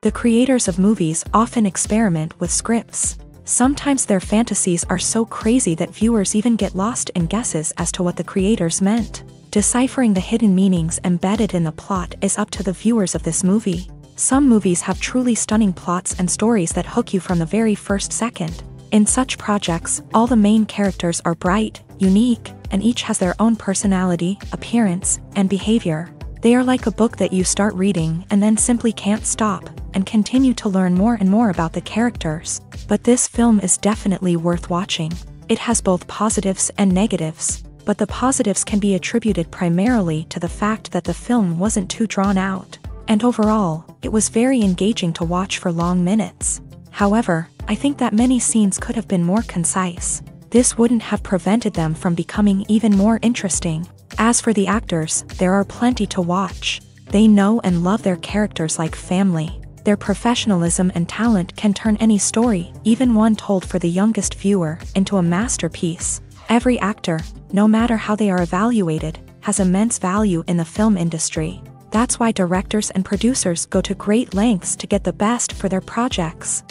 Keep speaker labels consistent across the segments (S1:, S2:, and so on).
S1: The creators of movies often experiment with scripts. Sometimes their fantasies are so crazy that viewers even get lost in guesses as to what the creators meant. Deciphering the hidden meanings embedded in the plot is up to the viewers of this movie. Some movies have truly stunning plots and stories that hook you from the very first second. In such projects, all the main characters are bright, unique, and each has their own personality, appearance, and behavior. They are like a book that you start reading and then simply can't stop, and continue to learn more and more about the characters. But this film is definitely worth watching. It has both positives and negatives, but the positives can be attributed primarily to the fact that the film wasn't too drawn out, and overall, it was very engaging to watch for long minutes. However, I think that many scenes could have been more concise. This wouldn't have prevented them from becoming even more interesting. As for the actors, there are plenty to watch. They know and love their characters like family. Their professionalism and talent can turn any story, even one told for the youngest viewer, into a masterpiece. Every actor, no matter how they are evaluated, has immense value in the film industry. That's why directors and producers go to great lengths to get the best for their projects.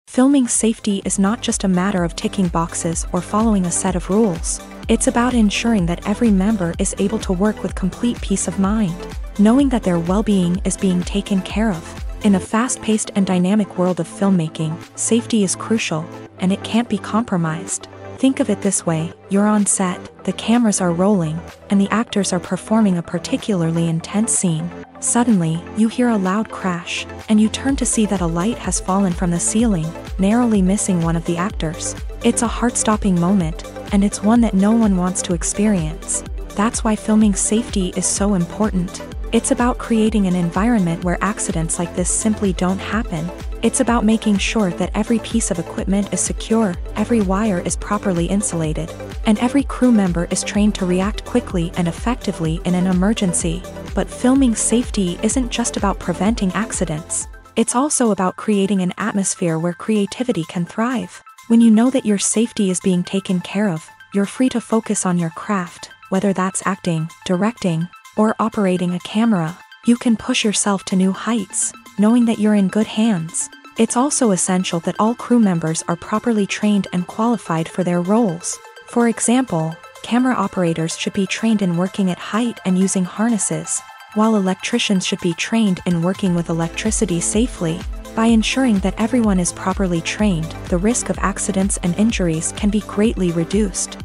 S1: Filming safety is not just a matter of ticking boxes or following a set of rules. It's about ensuring that every member is able to work with complete peace of mind, knowing that their well-being is being taken care of. In a fast-paced and dynamic world of filmmaking, safety is crucial, and it can't be compromised. Think of it this way: you're on set, the cameras are rolling, and the actors are performing a particularly intense scene. Suddenly, you hear a loud crash, and you turn to see that a light has fallen from the ceiling, narrowly missing one of the actors. It's a heart-stopping moment, and it's one that no one wants to experience. That's why filming safety is so important. It's about creating an environment where accidents like this simply don't happen. It's about making sure that every piece of equipment is secure, every wire is properly insulated, and every crew member is trained to react quickly and effectively in an emergency. But filming safety isn't just about preventing accidents. It's also about creating an atmosphere where creativity can thrive. When you know that your safety is being taken care of, you're free to focus on your craft, whether that's acting, directing, or operating a camera. You can push yourself to new heights, knowing that you're in good hands. It's also essential that all crew members are properly trained and qualified for their roles. For example, camera operators should be trained in working at height and using harnesses, while electricians should be trained in working with electricity safely. By ensuring that everyone is properly trained, the risk of accidents and injuries can be greatly reduced.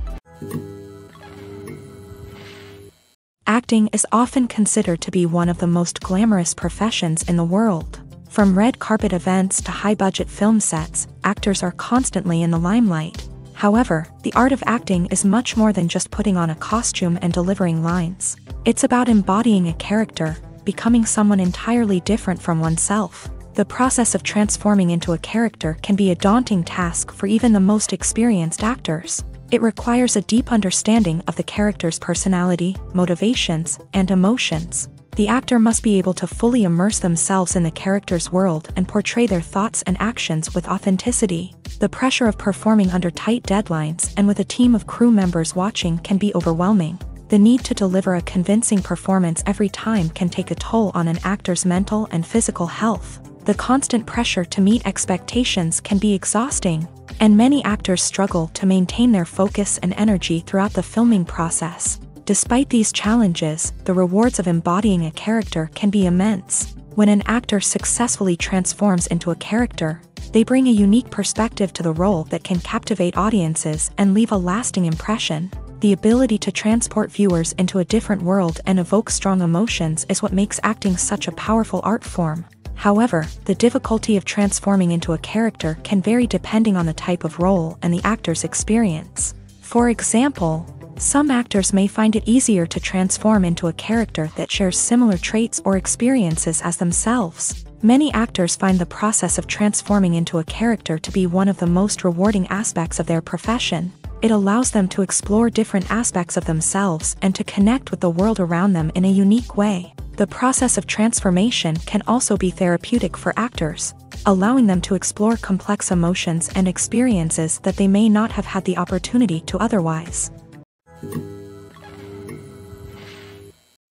S1: Acting is often considered to be one of the most glamorous professions in the world. From red carpet events to high-budget film sets, actors are constantly in the limelight. However, the art of acting is much more than just putting on a costume and delivering lines. It's about embodying a character, becoming someone entirely different from oneself. The process of transforming into a character can be a daunting task for even the most experienced actors. It requires a deep understanding of the character's personality, motivations, and emotions. The actor must be able to fully immerse themselves in the character's world and portray their thoughts and actions with authenticity. The pressure of performing under tight deadlines and with a team of crew members watching can be overwhelming. The need to deliver a convincing performance every time can take a toll on an actor's mental and physical health. The constant pressure to meet expectations can be exhausting, and many actors struggle to maintain their focus and energy throughout the filming process. Despite these challenges, the rewards of embodying a character can be immense. When an actor successfully transforms into a character, they bring a unique perspective to the role that can captivate audiences and leave a lasting impression. The ability to transport viewers into a different world and evoke strong emotions is what makes acting such a powerful art form. However, the difficulty of transforming into a character can vary depending on the type of role and the actor's experience. For example, some actors may find it easier to transform into a character that shares similar traits or experiences as themselves. Many actors find the process of transforming into a character to be one of the most rewarding aspects of their profession. It allows them to explore different aspects of themselves and to connect with the world around them in a unique way. The process of transformation can also be therapeutic for actors, allowing them to explore complex emotions and experiences that they may not have had the opportunity to otherwise.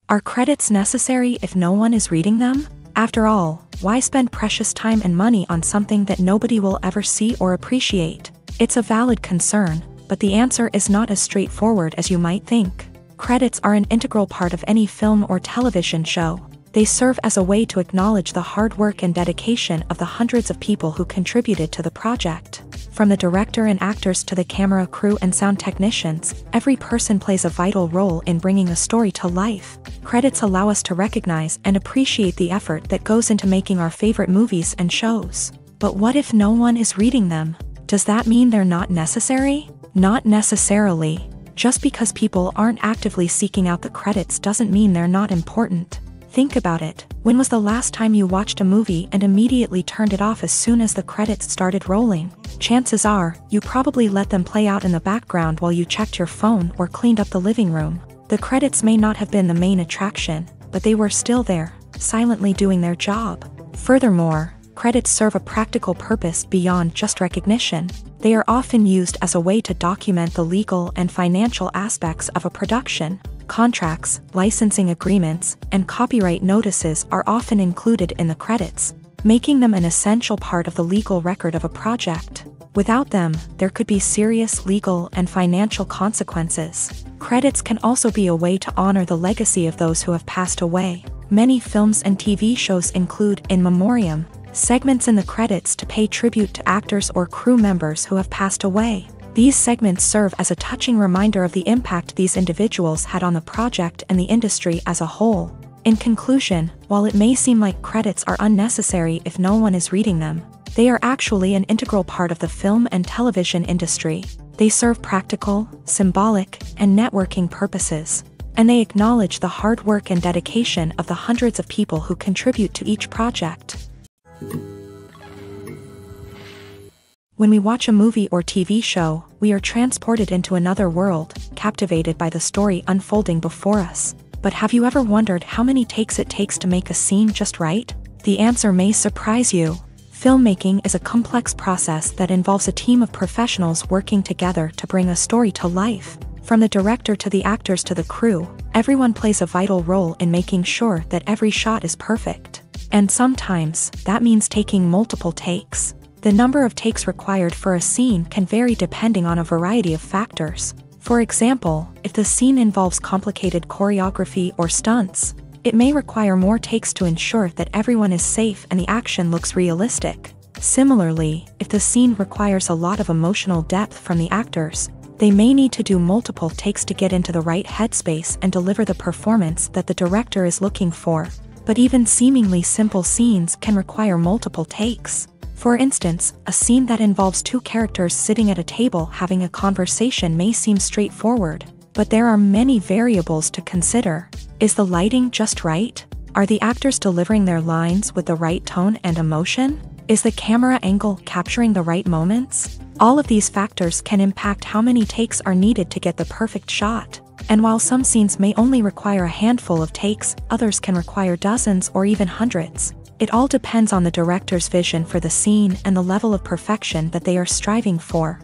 S1: Are credits necessary if no one is reading them? After all, why spend precious time and money on something that nobody will ever see or appreciate? It's a valid concern, but the answer is not as straightforward as you might think. Credits are an integral part of any film or television show. They serve as a way to acknowledge the hard work and dedication of the hundreds of people who contributed to the project. From the director and actors to the camera crew and sound technicians, every person plays a vital role in bringing a story to life. Credits allow us to recognize and appreciate the effort that goes into making our favorite movies and shows. But what if no one is reading them? Does that mean they're not necessary? Not necessarily. Just because people aren't actively seeking out the credits doesn't mean they're not important. Think about it. When was the last time you watched a movie and immediately turned it off as soon as the credits started rolling? Chances are, you probably let them play out in the background while you checked your phone or cleaned up the living room. The credits may not have been the main attraction, but they were still there, silently doing their job. Furthermore, credits serve a practical purpose beyond just recognition. They are often used as a way to document the legal and financial aspects of a production. Contracts, licensing agreements, and copyright notices are often included in the credits, making them an essential part of the legal record of a project. Without them, there could be serious legal and financial consequences. Credits can also be a way to honor the legacy of those who have passed away. Many films and TV shows include in memoriam segments in the credits to pay tribute to actors or crew members who have passed away. These segments serve as a touching reminder of the impact these individuals had on the project and the industry as a whole. In conclusion, while it may seem like credits are unnecessary if no one is reading them, they are actually an integral part of the film and television industry. They serve practical, symbolic, and networking purposes, and they acknowledge the hard work and dedication of the hundreds of people who contribute to each project. When we watch a movie or TV show, we are transported into another world, captivated by the story unfolding before us. But have you ever wondered how many takes it takes to make a scene just right? The answer may surprise you. Filmmaking is a complex process that involves a team of professionals working together to bring a story to life. From the director to the actors to the crew, everyone plays a vital role in making sure that every shot is perfect. And sometimes, that means taking multiple takes. The number of takes required for a scene can vary depending on a variety of factors. For example, if the scene involves complicated choreography or stunts, it may require more takes to ensure that everyone is safe and the action looks realistic. Similarly, if the scene requires a lot of emotional depth from the actors, they may need to do multiple takes to get into the right headspace and deliver the performance that the director is looking for. But even seemingly simple scenes can require multiple takes. For instance, a scene that involves two characters sitting at a table having a conversation may seem straightforward, but there are many variables to consider. Is the lighting just right? Are the actors delivering their lines with the right tone and emotion? Is the camera angle capturing the right moments? All of these factors can impact how many takes are needed to get the perfect shot. And while some scenes may only require a handful of takes, others can require dozens or even hundreds. It all depends on the director's vision for the scene and the level of perfection that they are striving for.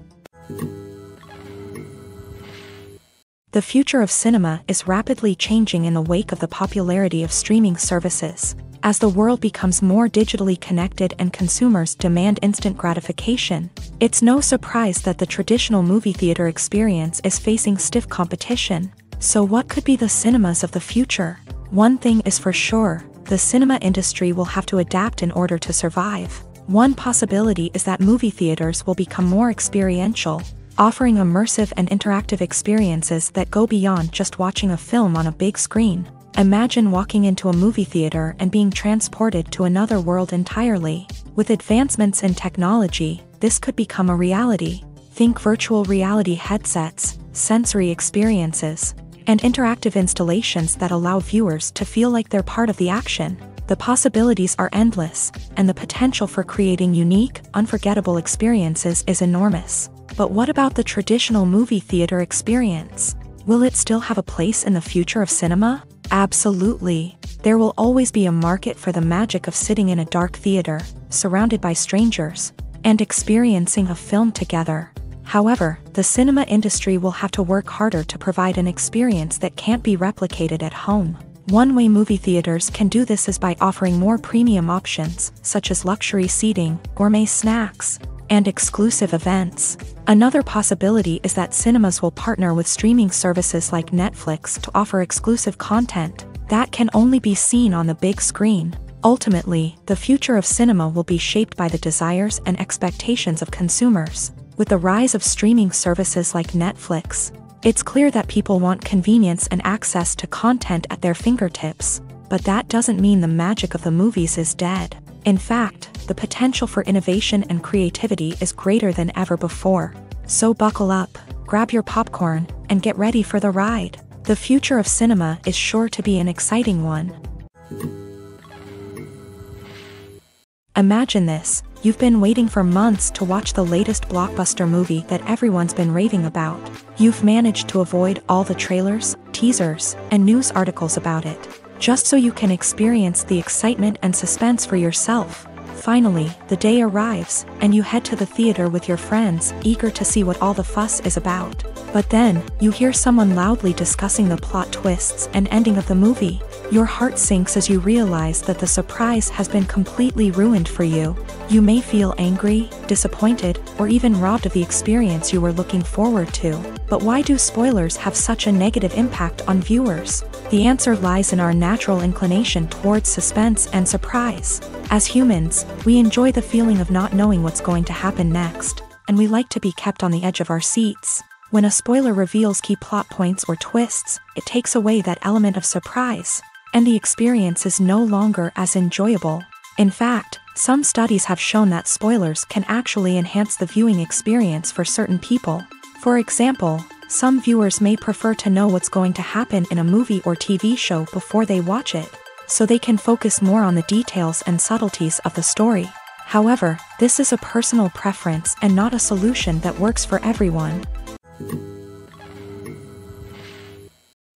S1: The future of cinema is rapidly changing in the wake of the popularity of streaming services. As the world becomes more digitally connected and consumers demand instant gratification, it's no surprise that the traditional movie theater experience is facing stiff competition. So what could be the cinemas of the future? One thing is for sure. The cinema industry will have to adapt in order to survive. One possibility is that movie theaters will become more experiential, offering immersive and interactive experiences that go beyond just watching a film on a big screen. Imagine walking into a movie theater and being transported to another world entirely. With advancements in technology, this could become a reality. Think virtual reality headsets, sensory experiences, and interactive installations that allow viewers to feel like they're part of the action. The possibilities are endless, and the potential for creating unique, unforgettable experiences is enormous. But what about the traditional movie theater experience? Will it still have a place in the future of cinema? Absolutely. There will always be a market for the magic of sitting in a dark theater, surrounded by strangers, and experiencing a film together. However, the cinema industry will have to work harder to provide an experience that can't be replicated at home. One way movie theaters can do this is by offering more premium options, such as luxury seating, gourmet snacks, and exclusive events. Another possibility is that cinemas will partner with streaming services like Netflix to offer exclusive content that can only be seen on the big screen. Ultimately, the future of cinema will be shaped by the desires and expectations of consumers. With the rise of streaming services like Netflix, it's clear that people want convenience and access to content at their fingertips. But that doesn't mean the magic of the movies is dead. In fact, the potential for innovation and creativity is greater than ever before. So buckle up, grab your popcorn, and get ready for the ride. The future of cinema is sure to be an exciting one. Imagine this: you've been waiting for months to watch the latest blockbuster movie that everyone's been raving about. You've managed to avoid all the trailers, teasers, and news articles about it, just so you can experience the excitement and suspense for yourself. Finally, the day arrives, and you head to the theater with your friends, eager to see what all the fuss is about. But then, you hear someone loudly discussing the plot twists and ending of the movie. Your heart sinks as you realize that the surprise has been completely ruined for you. You may feel angry, disappointed, or even robbed of the experience you were looking forward to. But why do spoilers have such a negative impact on viewers? The answer lies in our natural inclination towards suspense and surprise. As humans, we enjoy the feeling of not knowing what's going to happen next, and we like to be kept on the edge of our seats. When a spoiler reveals key plot points or twists, it takes away that element of surprise, and the experience is no longer as enjoyable. In fact, some studies have shown that spoilers can actually enhance the viewing experience for certain people. For example, some viewers may prefer to know what's going to happen in a movie or TV show before they watch it, so they can focus more on the details and subtleties of the story. However, this is a personal preference and not a solution that works for everyone.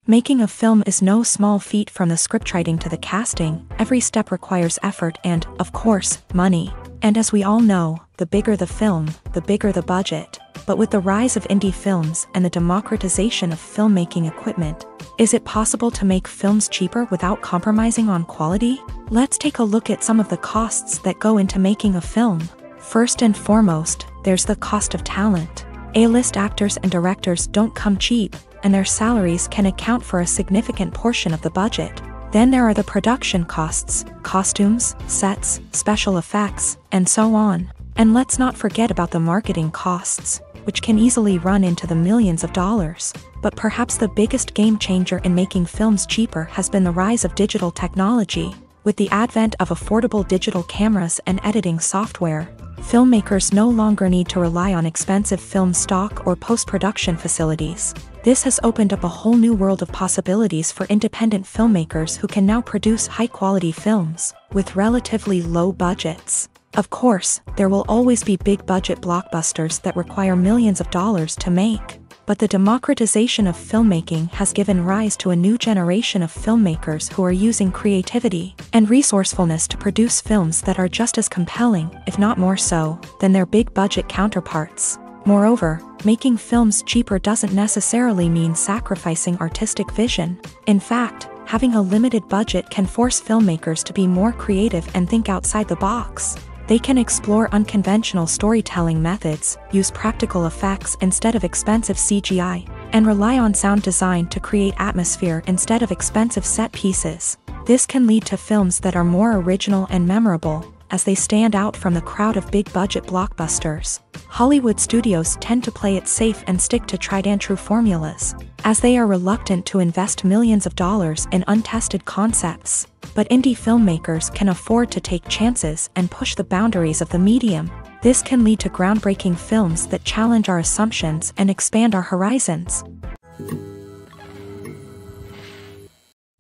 S1: Making a film is no small feat. From the scriptwriting to the casting, every step requires effort and, of course, money. And as we all know, the bigger the film, the bigger the budget. But with the rise of indie films and the democratization of filmmaking equipment, is it possible to make films cheaper without compromising on quality? Let's take a look at some of the costs that go into making a film. First and foremost, there's the cost of talent. A-list actors and directors don't come cheap, and their salaries can account for a significant portion of the budget. Then there are the production costs, costumes, sets, special effects, and so on. And let's not forget about the marketing costs, which can easily run into the millions of dollars. But perhaps the biggest game changer in making films cheaper has been the rise of digital technology. With the advent of affordable digital cameras and editing software, filmmakers no longer need to rely on expensive film stock or post-production facilities. This has opened up a whole new world of possibilities for independent filmmakers who can now produce high-quality films with relatively low budgets. Of course, there will always be big-budget blockbusters that require millions of dollars to make. But the democratization of filmmaking has given rise to a new generation of filmmakers who are using creativity and resourcefulness to produce films that are just as compelling, if not more so, than their big-budget counterparts. Moreover, making films cheaper doesn't necessarily mean sacrificing artistic vision. In fact, having a limited budget can force filmmakers to be more creative and think outside the box. They can explore unconventional storytelling methods, use practical effects instead of expensive CGI, and rely on sound design to create atmosphere instead of expensive set pieces. This can lead to films that are more original and memorable, as they stand out from the crowd of big-budget blockbusters. Hollywood studios tend to play it safe and stick to tried-and-true formulas, as they are reluctant to invest millions of dollars in untested concepts. But indie filmmakers can afford to take chances and push the boundaries of the medium. This can lead to groundbreaking films that challenge our assumptions and expand our horizons.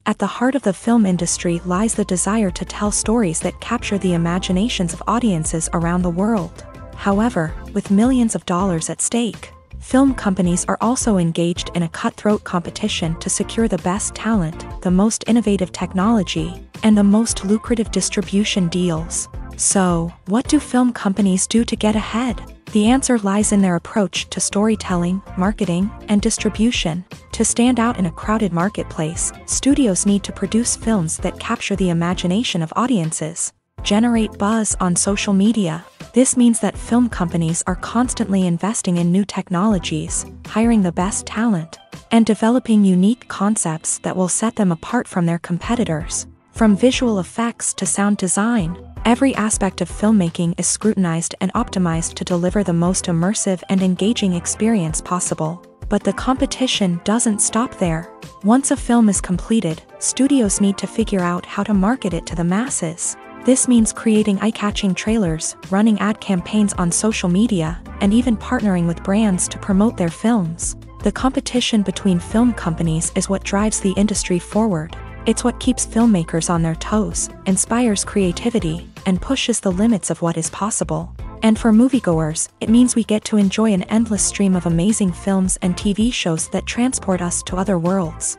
S1: At the heart of the film industry lies the desire to tell stories that capture the imaginations of audiences around the world. However, with millions of dollars at stake, film companies are also engaged in a cutthroat competition to secure the best talent, the most innovative technology, and the most lucrative distribution deals. So, what do film companies do to get ahead? The answer lies in their approach to storytelling, marketing, and distribution. To stand out in a crowded marketplace, studios need to produce films that capture the imagination of audiences, generate buzz on social media. This means that film companies are constantly investing in new technologies, hiring the best talent, and developing unique concepts that will set them apart from their competitors. From visual effects to sound design, every aspect of filmmaking is scrutinized and optimized to deliver the most immersive and engaging experience possible. But the competition doesn't stop there. Once a film is completed, studios need to figure out how to market it to the masses. This means creating eye-catching trailers, running ad campaigns on social media, and even partnering with brands to promote their films. The competition between film companies is what drives the industry forward. It's what keeps filmmakers on their toes, inspires creativity, and pushes the limits of what is possible. And for moviegoers, it means we get to enjoy an endless stream of amazing films and TV shows that transport us to other worlds.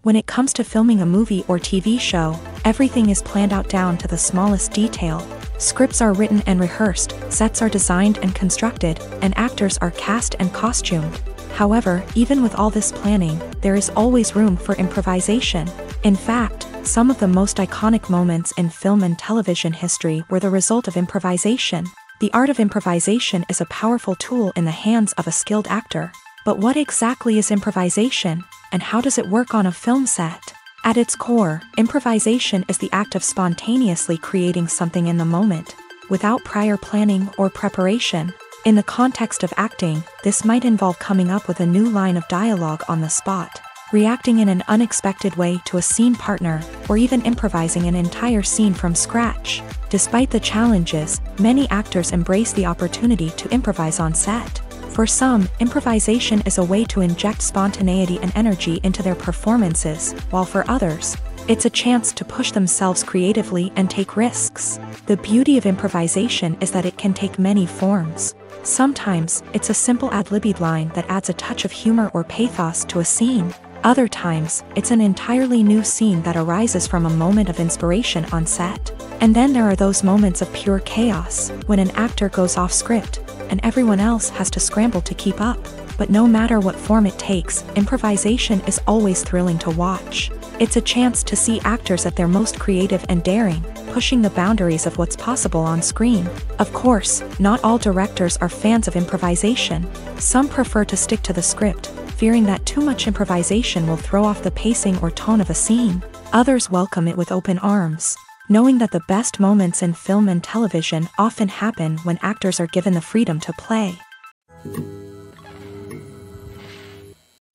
S1: When it comes to filming a movie or TV show, everything is planned out down to the smallest detail. Scripts are written and rehearsed, sets are designed and constructed, and actors are cast and costumed. However, even with all this planning, there is always room for improvisation. In fact, some of the most iconic moments in film and television history were the result of improvisation. The art of improvisation is a powerful tool in the hands of a skilled actor. But what exactly is improvisation, and how does it work on a film set? At its core, improvisation is the act of spontaneously creating something in the moment, without prior planning or preparation. In the context of acting, this might involve coming up with a new line of dialogue on the spot, reacting in an unexpected way to a scene partner, or even improvising an entire scene from scratch. Despite the challenges, many actors embrace the opportunity to improvise on set. For some, improvisation is a way to inject spontaneity and energy into their performances, while for others, it's a chance to push themselves creatively and take risks. The beauty of improvisation is that it can take many forms. Sometimes, it's a simple ad-libbed line that adds a touch of humor or pathos to a scene. Other times, it's an entirely new scene that arises from a moment of inspiration on set. And then there are those moments of pure chaos, when an actor goes off script, and everyone else has to scramble to keep up. But no matter what form it takes, improvisation is always thrilling to watch. It's a chance to see actors at their most creative and daring, pushing the boundaries of what's possible on screen. Of course, not all directors are fans of improvisation. Some prefer to stick to the script, fearing that too much improvisation will throw off the pacing or tone of a scene. Others welcome it with open arms, knowing that the best moments in film and television often happen when actors are given the freedom to play.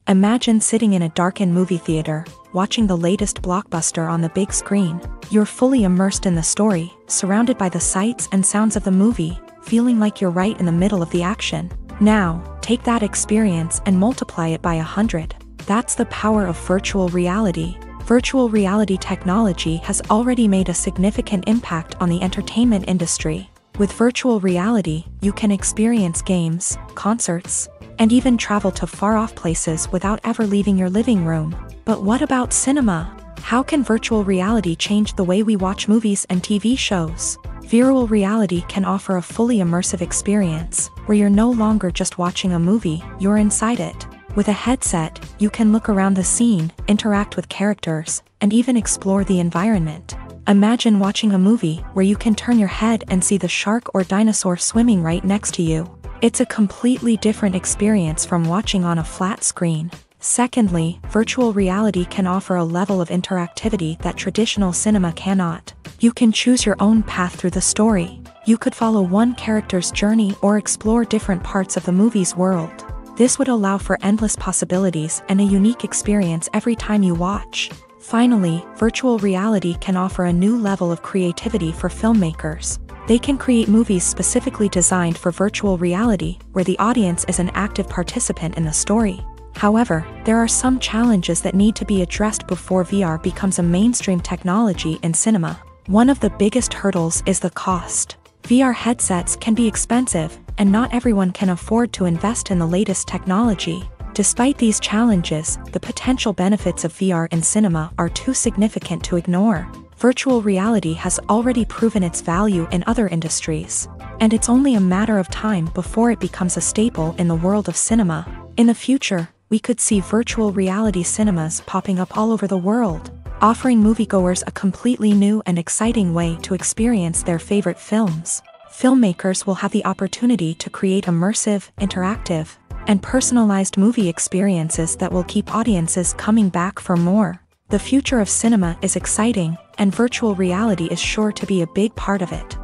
S1: Imagine sitting in a darkened movie theater, watching the latest blockbuster on the big screen. You're fully immersed in the story, surrounded by the sights and sounds of the movie, feeling like you're right in the middle of the action. Now, take that experience and multiply it by 100. That's the power of virtual reality. Virtual reality technology has already made a significant impact on the entertainment industry. With virtual reality, you can experience games, concerts, and even travel to far-off places without ever leaving your living room. But what about cinema? How can virtual reality change the way we watch movies and TV shows? Virtual reality can offer a fully immersive experience, where you're no longer just watching a movie, you're inside it. With a headset, you can look around the scene, interact with characters, and even explore the environment. Imagine watching a movie where you can turn your head and see the shark or dinosaur swimming right next to you. It's a completely different experience from watching on a flat screen. Secondly, virtual reality can offer a level of interactivity that traditional cinema cannot. You can choose your own path through the story. You could follow one character's journey or explore different parts of the movie's world. This would allow for endless possibilities and a unique experience every time you watch. Finally, virtual reality can offer a new level of creativity for filmmakers. They can create movies specifically designed for virtual reality, where the audience is an active participant in the story. However, there are some challenges that need to be addressed before VR becomes a mainstream technology in cinema. One of the biggest hurdles is the cost. VR headsets can be expensive, and not everyone can afford to invest in the latest technology. Despite these challenges, the potential benefits of VR in cinema are too significant to ignore. Virtual reality has already proven its value in other industries, and it's only a matter of time before it becomes a staple in the world of cinema. In the future, we could see virtual reality cinemas popping up all over the world, offering moviegoers a completely new and exciting way to experience their favorite films. Filmmakers will have the opportunity to create immersive, interactive, and personalized movie experiences that will keep audiences coming back for more. The future of cinema is exciting, and virtual reality is sure to be a big part of it.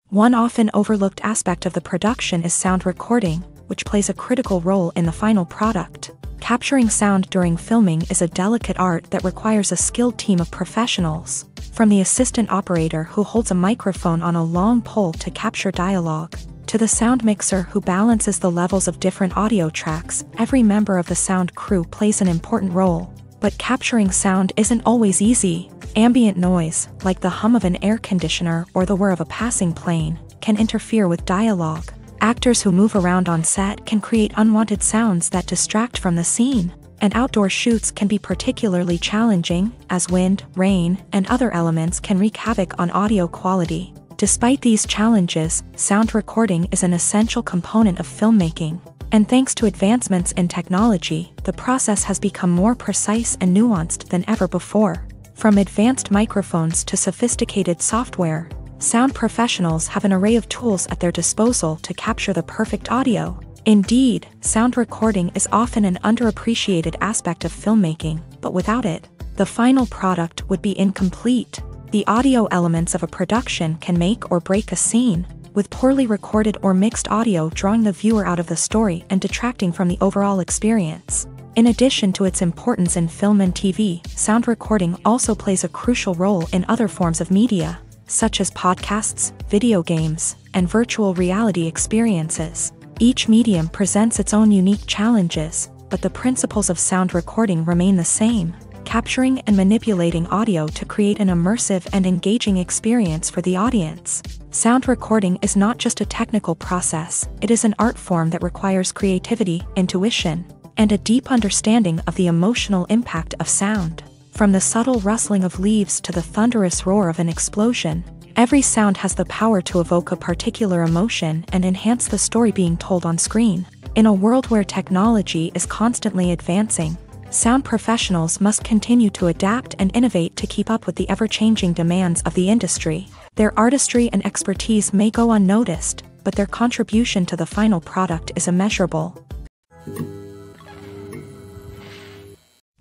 S1: One often overlooked aspect of the production is sound recording, which plays a critical role in the final product. Capturing sound during filming is a delicate art that requires a skilled team of professionals, from the assistant operator who holds a microphone on a long pole to capture dialogue, to the sound mixer who balances the levels of different audio tracks. Every member of the sound crew plays an important role. But capturing sound isn't always easy. Ambient noise, like the hum of an air conditioner or the whir of a passing plane, can interfere with dialogue. Actors who move around on set can create unwanted sounds that distract from the scene. And outdoor shoots can be particularly challenging, as wind, rain, and other elements can wreak havoc on audio quality. Despite these challenges, sound recording is an essential component of filmmaking. And thanks to advancements in technology, the process has become more precise and nuanced than ever before. From advanced microphones to sophisticated software, sound professionals have an array of tools at their disposal to capture the perfect audio. Indeed, sound recording is often an underappreciated aspect of filmmaking, but without it, the final product would be incomplete. The audio elements of a production can make or break a scene, with poorly recorded or mixed audio drawing the viewer out of the story and detracting from the overall experience. In addition to its importance in film and TV, sound recording also plays a crucial role in other forms of media, such as podcasts, video games, and virtual reality experiences. Each medium presents its own unique challenges, but the principles of sound recording remain the same: capturing and manipulating audio to create an immersive and engaging experience for the audience. Sound recording is not just a technical process, it is an art form that requires creativity, intuition, and a deep understanding of the emotional impact of sound. From the subtle rustling of leaves to the thunderous roar of an explosion, every sound has the power to evoke a particular emotion and enhance the story being told on screen. In a world where technology is constantly advancing, sound professionals must continue to adapt and innovate to keep up with the ever-changing demands of the industry. Their artistry and expertise may go unnoticed, but their contribution to the final product is immeasurable.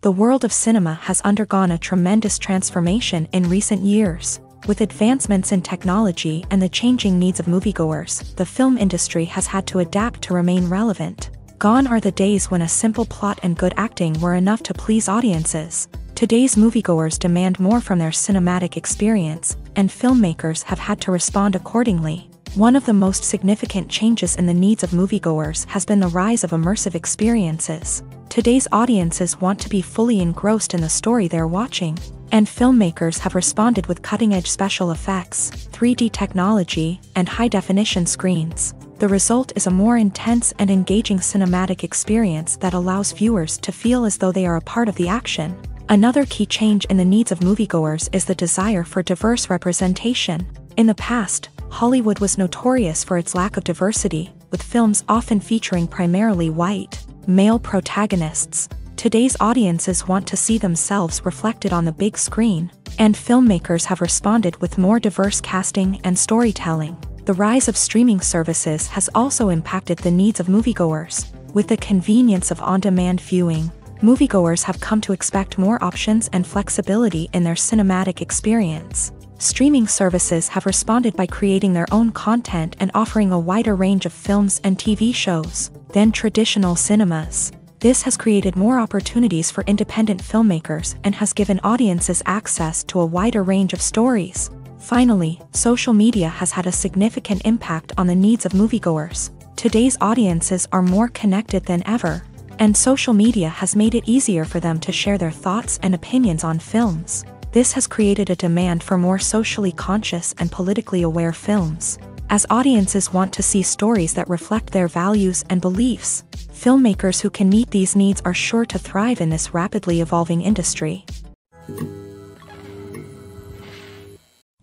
S1: The world of cinema has undergone a tremendous transformation in recent years. With advancements in technology and the changing needs of moviegoers, the film industry has had to adapt to remain relevant. Gone are the days when a simple plot and good acting were enough to please audiences. Today's moviegoers demand more from their cinematic experience, and filmmakers have had to respond accordingly. One of the most significant changes in the needs of moviegoers has been the rise of immersive experiences. Today's audiences want to be fully engrossed in the story they're watching, and filmmakers have responded with cutting-edge special effects, 3D technology, and high-definition screens. The result is a more intense and engaging cinematic experience that allows viewers to feel as though they are a part of the action. Another key change in the needs of moviegoers is the desire for diverse representation. In the past, Hollywood was notorious for its lack of diversity, with films often featuring primarily white, male protagonists. Today's audiences want to see themselves reflected on the big screen, and filmmakers have responded with more diverse casting and storytelling. The rise of streaming services has also impacted the needs of moviegoers. With the convenience of on-demand viewing, moviegoers have come to expect more options and flexibility in their cinematic experience. Streaming services have responded by creating their own content and offering a wider range of films and TV shows than traditional cinemas. This has created more opportunities for independent filmmakers and has given audiences access to a wider range of stories. Finally, social media has had a significant impact on the needs of moviegoers. Today's audiences are more connected than ever, and social media has made it easier for them to share their thoughts and opinions on films. This has created a demand for more socially conscious and politically aware films. as audiences want to see stories that reflect their values and beliefs. Filmmakers who can meet these needs are sure to thrive in this rapidly evolving industry.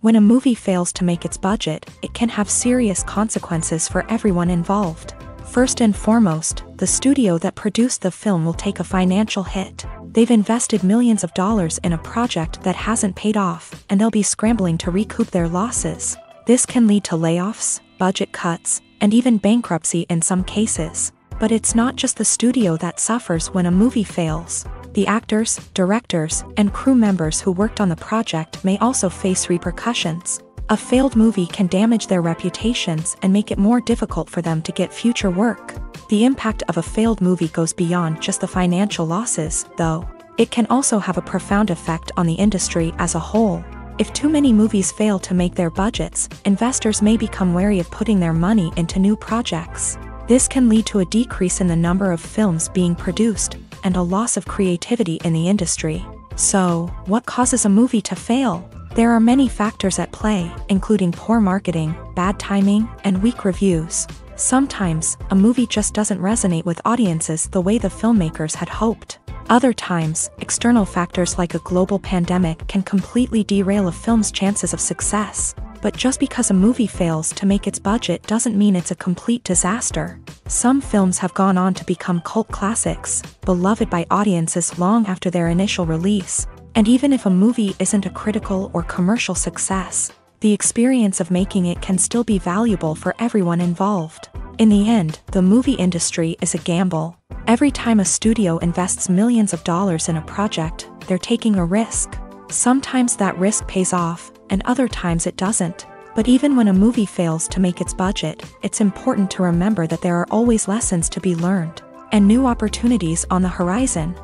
S1: When a movie fails to make its budget, it can have serious consequences for everyone involved. First and foremost, the studio that produced the film will take a financial hit. They've invested millions of dollars in a project that hasn't paid off, and they'll be scrambling to recoup their losses. This can lead to layoffs, budget cuts, and even bankruptcy in some cases. But it's not just the studio that suffers when a movie fails. The actors, directors, and crew members who worked on the project may also face repercussions. A failed movie can damage their reputations and make it more difficult for them to get future work. The impact of a failed movie goes beyond just the financial losses, though. It can also have a profound effect on the industry as a whole. If too many movies fail to make their budgets, investors may become wary of putting their money into new projects. This can lead to a decrease in the number of films being produced, and a loss of creativity in the industry. So, what causes a movie to fail? There are many factors at play, including poor marketing, bad timing, and weak reviews. Sometimes, a movie just doesn't resonate with audiences the way the filmmakers had hoped. Other times, external factors like a global pandemic can completely derail a film's chances of success. But just because a movie fails to make its budget doesn't mean it's a complete disaster. Some films have gone on to become cult classics, beloved by audiences long after their initial release. And even if a movie isn't a critical or commercial success, the experience of making it can still be valuable for everyone involved. In the end, the movie industry is a gamble. Every time a studio invests millions of dollars in a project, they're taking a risk. Sometimes that risk pays off, and other times it doesn't. But even when a movie fails to make its budget, it's important to remember that there are always lessons to be learned, and new opportunities on the horizon.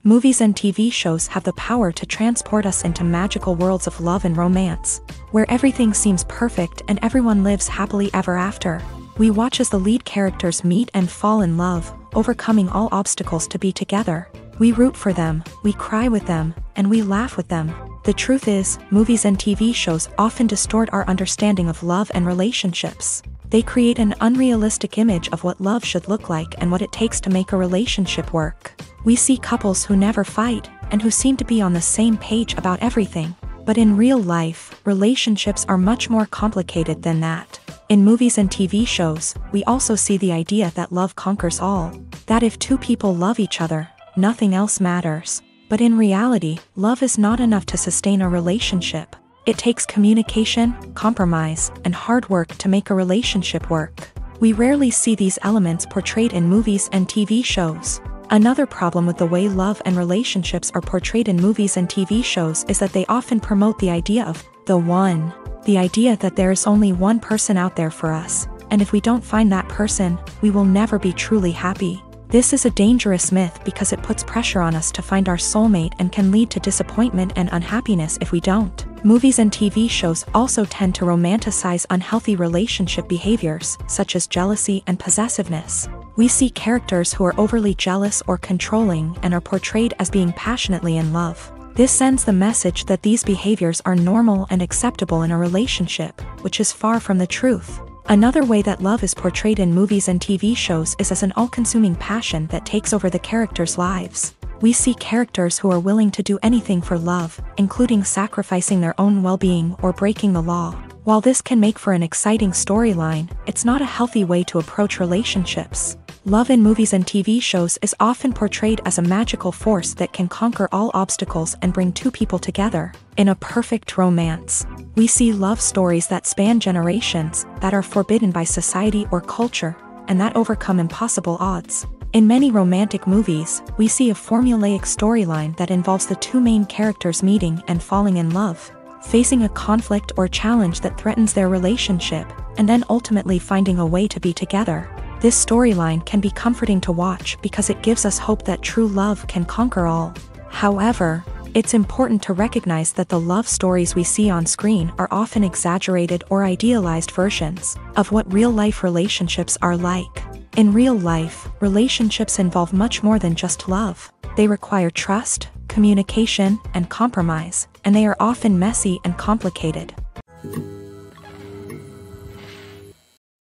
S1: Movies and TV shows have the power to transport us into magical worlds of love and romance, where everything seems perfect and everyone lives happily ever after. We watch as the lead characters meet and fall in love, overcoming all obstacles to be together. We root for them, we cry with them, and we laugh with them. The truth is, movies and TV shows often distort our understanding of love and relationships. They create an unrealistic image of what love should look like and what it takes to make a relationship work. We see couples who never fight, and who seem to be on the same page about everything. But in real life, relationships are much more complicated than that. In movies and TV shows, we also see the idea that love conquers all. That if two people love each other, nothing else matters. But in reality, love is not enough to sustain a relationship. It takes communication, compromise, and hard work to make a relationship work. We rarely see these elements portrayed in movies and TV shows. Another problem with the way love and relationships are portrayed in movies and TV shows is that they often promote the idea of the one. The idea that there is only one person out there for us, and if we don't find that person, we will never be truly happy. This is a dangerous myth because it puts pressure on us to find our soulmate and can lead to disappointment and unhappiness if we don't. Movies and TV shows also tend to romanticize unhealthy relationship behaviors, such as jealousy and possessiveness. We see characters who are overly jealous or controlling and are portrayed as being passionately in love. This sends the message that these behaviors are normal and acceptable in a relationship, which is far from the truth. Another way that love is portrayed in movies and TV shows is as an all-consuming passion that takes over the characters' lives. We see characters who are willing to do anything for love, including sacrificing their own well-being or breaking the law. While this can make for an exciting storyline, it's not a healthy way to approach relationships. Love in movies and TV shows is often portrayed as a magical force that can conquer all obstacles and bring two people together. In a perfect romance, we see love stories that span generations, that are forbidden by society or culture, and that overcome impossible odds. In many romantic movies, we see a formulaic storyline that involves the two main characters meeting and falling in love, facing a conflict or challenge that threatens their relationship, and then ultimately finding a way to be together. This storyline can be comforting to watch because it gives us hope that true love can conquer all. However, it's important to recognize that the love stories we see on screen are often exaggerated or idealized versions of what real-life relationships are like. In real life, relationships involve much more than just love. They require trust, communication, and compromise, and they are often messy and complicated.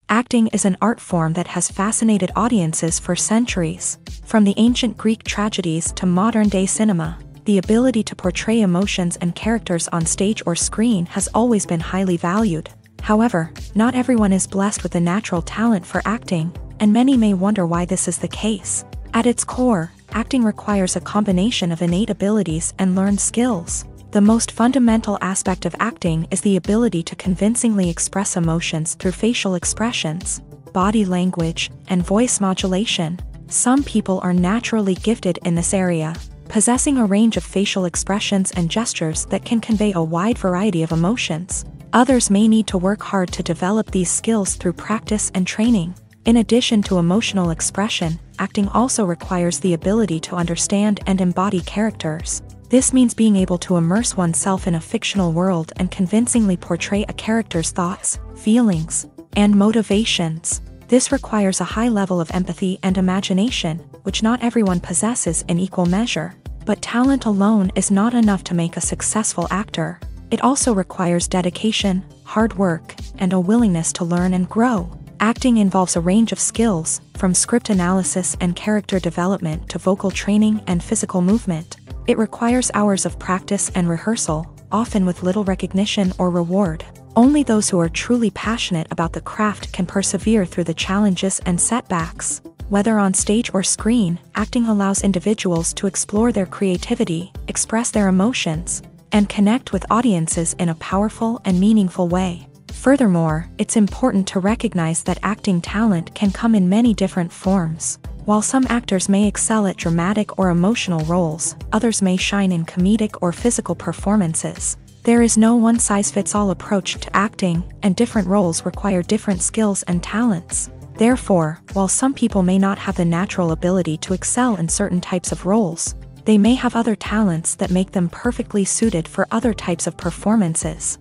S1: Acting is an art form that has fascinated audiences for centuries. From the ancient Greek tragedies to modern-day cinema, the ability to portray emotions and characters on stage or screen has always been highly valued. However, not everyone is blessed with a natural talent for acting, and many may wonder why this is the case. At its core, acting requires a combination of innate abilities and learned skills. The most fundamental aspect of acting is the ability to convincingly express emotions through facial expressions, body language, and voice modulation. Some people are naturally gifted in this area, possessing a range of facial expressions and gestures that can convey a wide variety of emotions. Others may need to work hard to develop these skills through practice and training. In addition to emotional expression, acting also requires the ability to understand and embody characters. This means being able to immerse oneself in a fictional world and convincingly portray a character's thoughts, feelings, and motivations. This requires a high level of empathy and imagination, which not everyone possesses in equal measure. But talent alone is not enough to make a successful actor. It also requires dedication, hard work, and a willingness to learn and grow. Acting involves a range of skills, from script analysis and character development to vocal training and physical movement. It requires hours of practice and rehearsal, often with little recognition or reward. Only those who are truly passionate about the craft can persevere through the challenges and setbacks. Whether on stage or screen, acting allows individuals to explore their creativity, express their emotions, and connect with audiences in a powerful and meaningful way. Furthermore, it's important to recognize that acting talent can come in many different forms. While some actors may excel at dramatic or emotional roles, others may shine in comedic or physical performances. There is no one-size-fits-all approach to acting, and different roles require different skills and talents. Therefore, while some people may not have the natural ability to excel in certain types of roles, they may have other talents that make them perfectly suited for other types of performances.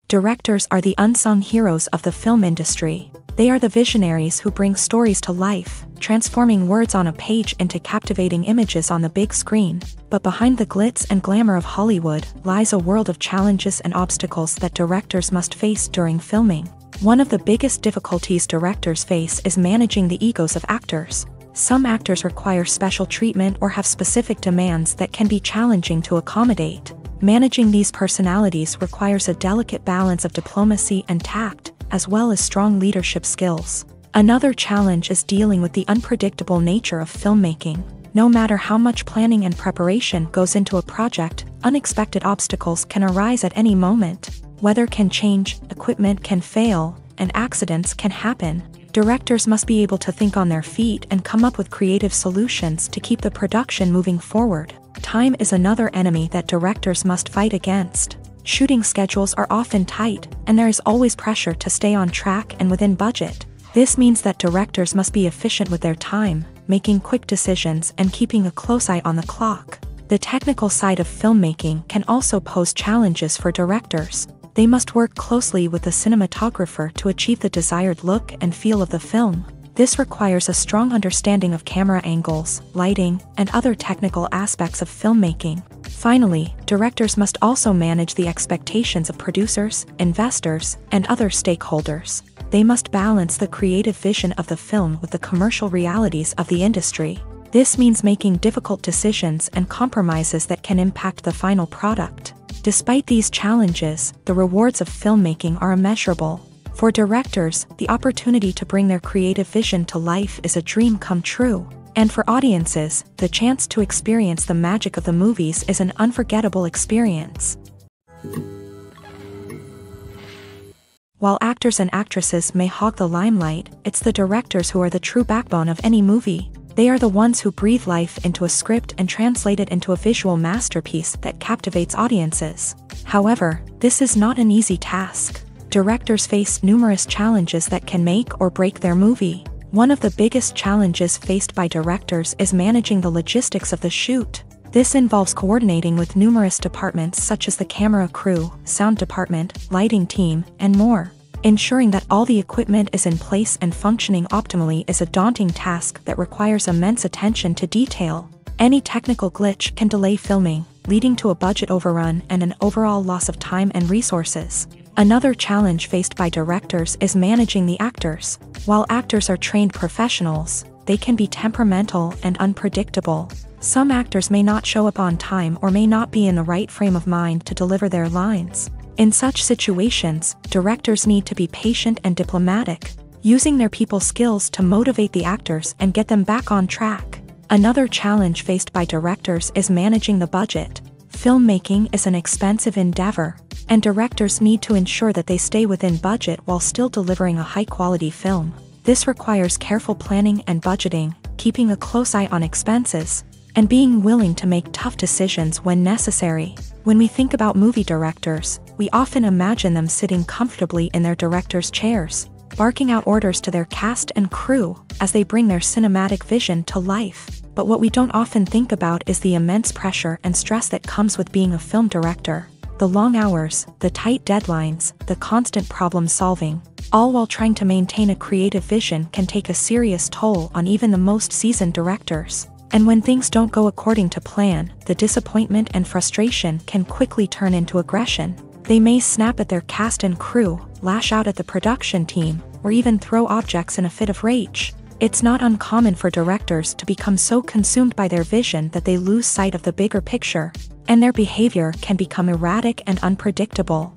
S1: Directors are the unsung heroes of the film industry. They are the visionaries who bring stories to life, transforming words on a page into captivating images on the big screen. But behind the glitz and glamour of Hollywood lies a world of challenges and obstacles that directors must face during filming. One of the biggest difficulties directors face is managing the egos of actors. Some actors require special treatment or have specific demands that can be challenging to accommodate. Managing these personalities requires a delicate balance of diplomacy and tact, as well as strong leadership skills. Another challenge is dealing with the unpredictable nature of filmmaking. No matter how much planning and preparation goes into a project, unexpected obstacles can arise at any moment. Weather can change, equipment can fail, and accidents can happen. Directors must be able to think on their feet and come up with creative solutions to keep the production moving forward. Time is another enemy that directors must fight against. Shooting schedules are often tight, and there is always pressure to stay on track and within budget. This means that directors must be efficient with their time, making quick decisions and keeping a close eye on the clock. The technical side of filmmaking can also pose challenges for directors. They must work closely with the cinematographer to achieve the desired look and feel of the film. This requires a strong understanding of camera angles, lighting, and other technical aspects of filmmaking. Finally, directors must also manage the expectations of producers, investors, and other stakeholders. They must balance the creative vision of the film with the commercial realities of the industry. This means making difficult decisions and compromises that can impact the final product. Despite these challenges, the rewards of filmmaking are immeasurable. For directors, the opportunity to bring their creative vision to life is a dream come true. And for audiences, the chance to experience the magic of the movies is an unforgettable experience. While actors and actresses may hog the limelight, it's the directors who are the true backbone of any movie. They are the ones who breathe life into a script and translate it into a visual masterpiece that captivates audiences. However, this is not an easy task. Directors face numerous challenges that can make or break their movie. One of the biggest challenges faced by directors is managing the logistics of the shoot. This involves coordinating with numerous departments such as the camera crew, sound department, lighting team, and more. Ensuring that all the equipment is in place and functioning optimally is a daunting task that requires immense attention to detail. Any technical glitch can delay filming, leading to a budget overrun and an overall loss of time and resources. Another challenge faced by directors is managing the actors. While actors are trained professionals, they can be temperamental and unpredictable. Some actors may not show up on time or may not be in the right frame of mind to deliver their lines. In such situations, directors need to be patient and diplomatic, using their people skills to motivate the actors and get them back on track. Another challenge faced by directors is managing the budget. Filmmaking is an expensive endeavor, and directors need to ensure that they stay within budget while still delivering a high-quality film. This requires careful planning and budgeting, keeping a close eye on expenses, and being willing to make tough decisions when necessary. When we think about movie directors, we often imagine them sitting comfortably in their director's chairs, barking out orders to their cast and crew as they bring their cinematic vision to life. But what we don't often think about is the immense pressure and stress that comes with being a film director. The long hours, the tight deadlines, the constant problem solving, all while trying to maintain a creative vision can take a serious toll on even the most seasoned directors. And when things don't go according to plan, the disappointment and frustration can quickly turn into aggression. They may snap at their cast and crew, lash out at the production team, or even throw objects in a fit of rage. It's not uncommon for directors to become so consumed by their vision that they lose sight of the bigger picture, and their behavior can become erratic and unpredictable.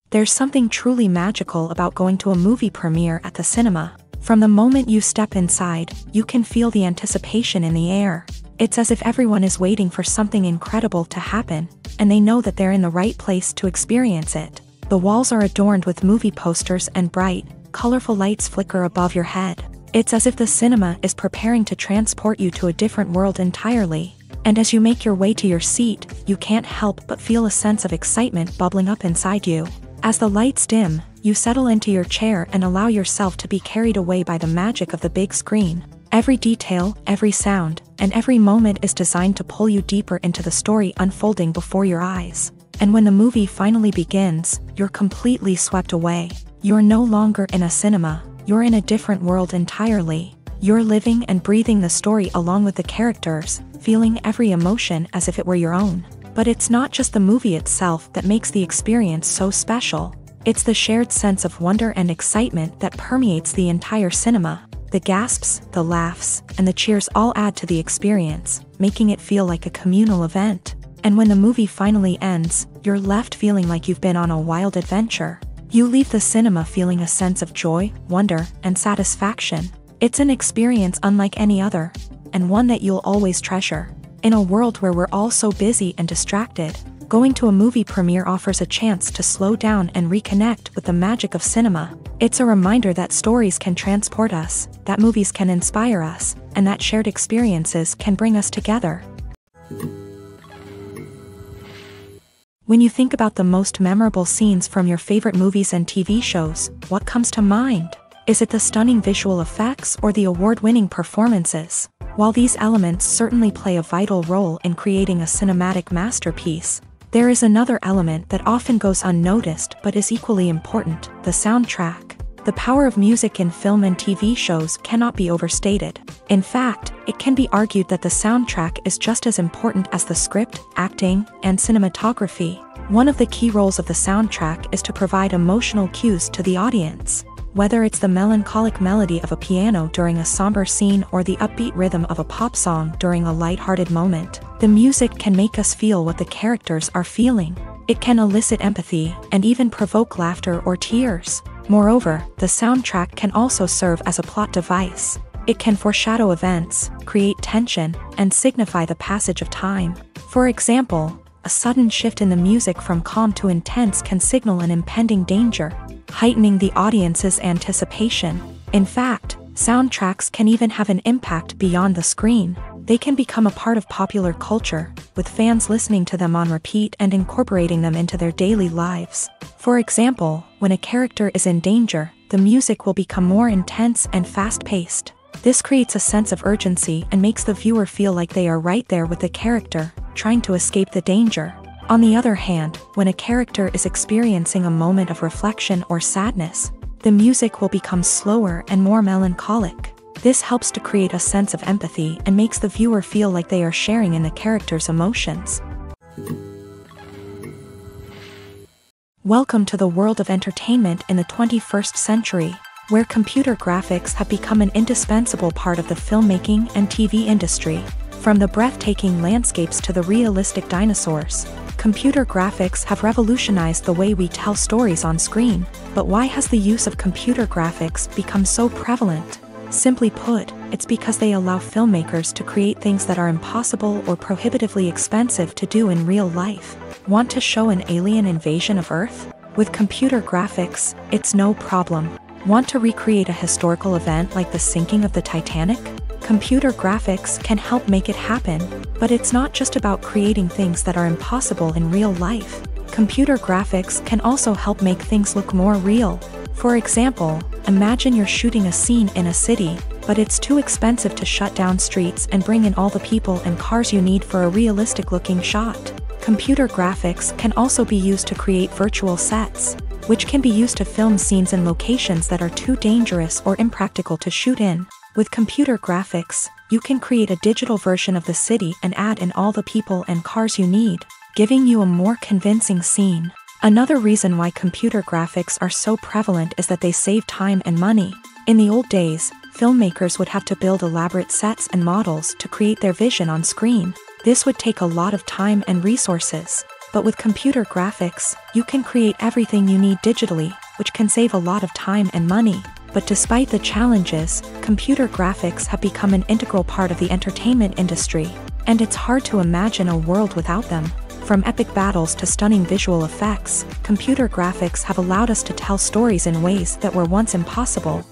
S1: There's something truly magical about going to a movie premiere at the cinema. From the moment you step inside, you can feel the anticipation in the air. It's as if everyone is waiting for something incredible to happen, and they know that they're in the right place to experience it. The walls are adorned with movie posters and bright, colorful lights flicker above your head. It's as if the cinema is preparing to transport you to a different world entirely. And as you make your way to your seat, you can't help but feel a sense of excitement bubbling up inside you. As the lights dim, you settle into your chair and allow yourself to be carried away by the magic of the big screen. Every detail, every sound, and every moment is designed to pull you deeper into the story unfolding before your eyes. And when the movie finally begins, you're completely swept away. You're no longer in a cinema, you're in a different world entirely. You're living and breathing the story along with the characters, feeling every emotion as if it were your own. But it's not just the movie itself that makes the experience so special. It's the shared sense of wonder and excitement that permeates the entire cinema. The gasps, the laughs, and the cheers all add to the experience, making it feel like a communal event. And when the movie finally ends, you're left feeling like you've been on a wild adventure. You leave the cinema feeling a sense of joy, wonder, and satisfaction. It's an experience unlike any other, and one that you'll always treasure. In a world where we're all so busy and distracted, going to a movie premiere offers a chance to slow down and reconnect with the magic of cinema. It's a reminder that stories can transport us, that movies can inspire us, and that shared experiences can bring us together. When you think about the most memorable scenes from your favorite movies and TV shows, what comes to mind? Is it the stunning visual effects or the award-winning performances? While these elements certainly play a vital role in creating a cinematic masterpiece, there is another element that often goes unnoticed but is equally important: the soundtrack. The power of music in film and TV shows cannot be overstated. In fact, it can be argued that the soundtrack is just as important as the script, acting, and cinematography. One of the key roles of the soundtrack is to provide emotional cues to the audience. Whether it's the melancholic melody of a piano during a somber scene or the upbeat rhythm of a pop song during a lighthearted moment, the music can make us feel what the characters are feeling. It can elicit empathy and even provoke laughter or tears. Moreover, the soundtrack can also serve as a plot device. It can foreshadow events, create tension, and signify the passage of time. For example, a sudden shift in the music from calm to intense can signal an impending danger, heightening the audience's anticipation. In fact, soundtracks can even have an impact beyond the screen. They can become a part of popular culture, with fans listening to them on repeat and incorporating them into their daily lives. For example, when a character is in danger, the music will become more intense and fast-paced. This creates a sense of urgency and makes the viewer feel like they are right there with the character, trying to escape the danger. On the other hand, when a character is experiencing a moment of reflection or sadness, the music will become slower and more melancholic. This helps to create a sense of empathy and makes the viewer feel like they are sharing in the character's emotions. Welcome to the world of entertainment in the 21st century, where computer graphics have become an indispensable part of the filmmaking and TV industry. From the breathtaking landscapes to the realistic dinosaurs, computer graphics have revolutionized the way we tell stories on screen. But why has the use of computer graphics become so prevalent? Simply put, it's because they allow filmmakers to create things that are impossible or prohibitively expensive to do in real life. Want to show an alien invasion of Earth? With computer graphics, it's no problem. Want to recreate a historical event like the sinking of the Titanic? Computer graphics can help make it happen, but it's not just about creating things that are impossible in real life. Computer graphics can also help make things look more real. For example, imagine you're shooting a scene in a city, but it's too expensive to shut down streets and bring in all the people and cars you need for a realistic-looking shot. Computer graphics can also be used to create virtual sets, which can be used to film scenes in locations that are too dangerous or impractical to shoot in. With computer graphics, you can create a digital version of the city and add in all the people and cars you need, giving you a more convincing scene. Another reason why computer graphics are so prevalent is that they save time and money. In the old days, filmmakers would have to build elaborate sets and models to create their vision on screen. This would take a lot of time and resources. But with computer graphics, you can create everything you need digitally, which can save a lot of time and money. But despite the challenges, computer graphics have become an integral part of the entertainment industry, and it's hard to imagine a world without them. From epic battles to stunning visual effects, computer graphics have allowed us to tell stories in ways that were once impossible.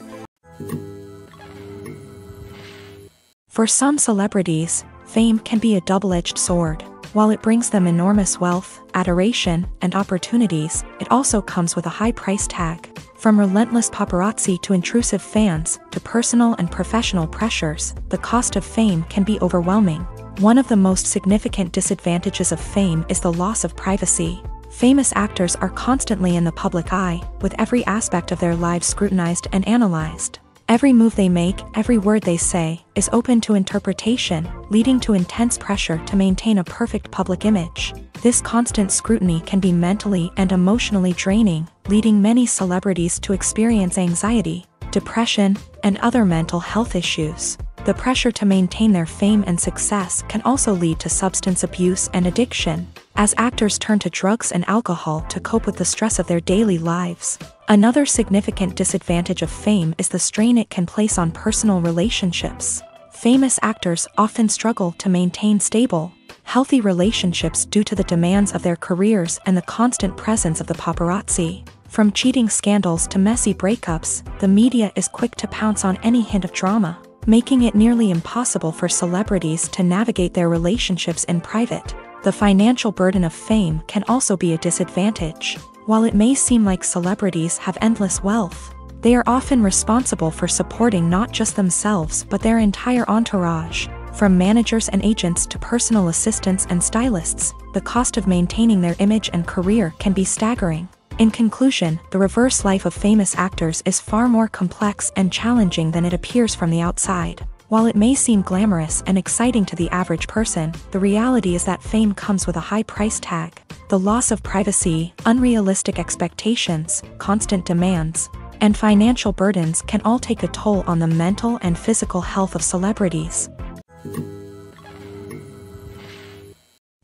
S1: For some celebrities, fame can be a double-edged sword. While it brings them enormous wealth, adoration, and opportunities, it also comes with a high price tag. From relentless paparazzi to intrusive fans, to personal and professional pressures, the cost of fame can be overwhelming. One of the most significant disadvantages of fame is the loss of privacy. Famous actors are constantly in the public eye, with every aspect of their lives scrutinized and analyzed. Every move they make, every word they say, is open to interpretation, leading to intense pressure to maintain a perfect public image. This constant scrutiny can be mentally and emotionally draining, leading many celebrities to experience anxiety, depression, and other mental health issues. The pressure to maintain their fame and success can also lead to substance abuse and addiction, as actors turn to drugs and alcohol to cope with the stress of their daily lives. Another significant disadvantage of fame is the strain it can place on personal relationships. Famous actors often struggle to maintain stable, healthy relationships due to the demands of their careers and the constant presence of the paparazzi. From cheating scandals to messy breakups, the media is quick to pounce on any hint of drama, making it nearly impossible for celebrities to navigate their relationships in private. The financial burden of fame can also be a disadvantage. While it may seem like celebrities have endless wealth, they are often responsible for supporting not just themselves but their entire entourage. From managers and agents to personal assistants and stylists, the cost of maintaining their image and career can be staggering. In conclusion, the reverse life of famous actors is far more complex and challenging than it appears from the outside. While it may seem glamorous and exciting to the average person, the reality is that fame comes with a high price tag. The loss of privacy, unrealistic expectations, constant demands, and financial burdens can all take a toll on the mental and physical health of celebrities.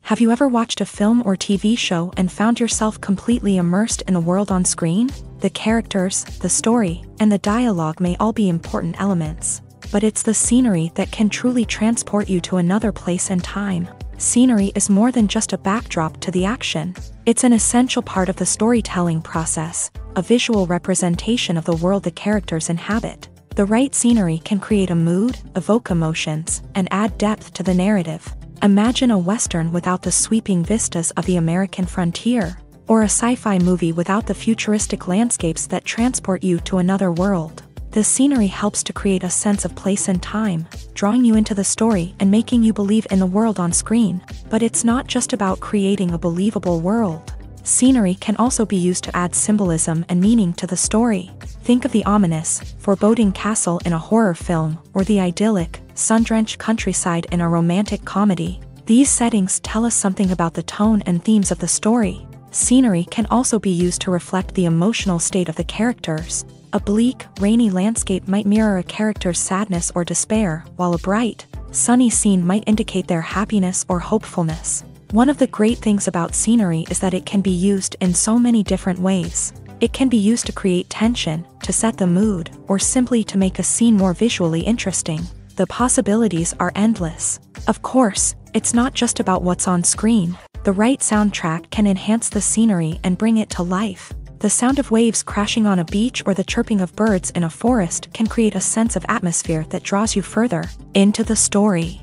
S1: Have you ever watched a film or TV show and found yourself completely immersed in the world on screen? The characters, the story, and the dialogue may all be important elements, but it's the scenery that can truly transport you to another place and time. Scenery is more than just a backdrop to the action. It's an essential part of the storytelling process, a visual representation of the world the characters inhabit. The right scenery can create a mood, evoke emotions, and add depth to the narrative. Imagine a Western without the sweeping vistas of the American frontier, or a sci-fi movie without the futuristic landscapes that transport you to another world. The scenery helps to create a sense of place and time, drawing you into the story and making you believe in the world on screen. But it's not just about creating a believable world. Scenery can also be used to add symbolism and meaning to the story. Think of the ominous, foreboding castle in a horror film, or the idyllic, sun-drenched countryside in a romantic comedy. These settings tell us something about the tone and themes of the story. Scenery can also be used to reflect the emotional state of the characters. A bleak, rainy landscape might mirror a character's sadness or despair, while a bright, sunny scene might indicate their happiness or hopefulness. One of the great things about scenery is that it can be used in so many different ways. It can be used to create tension, to set the mood, or simply to make a scene more visually interesting. The possibilities are endless. Of course, it's not just about what's on screen. The right soundtrack can enhance the scenery and bring it to life. The sound of waves crashing on a beach or the chirping of birds in a forest can create a sense of atmosphere that draws you further into the story.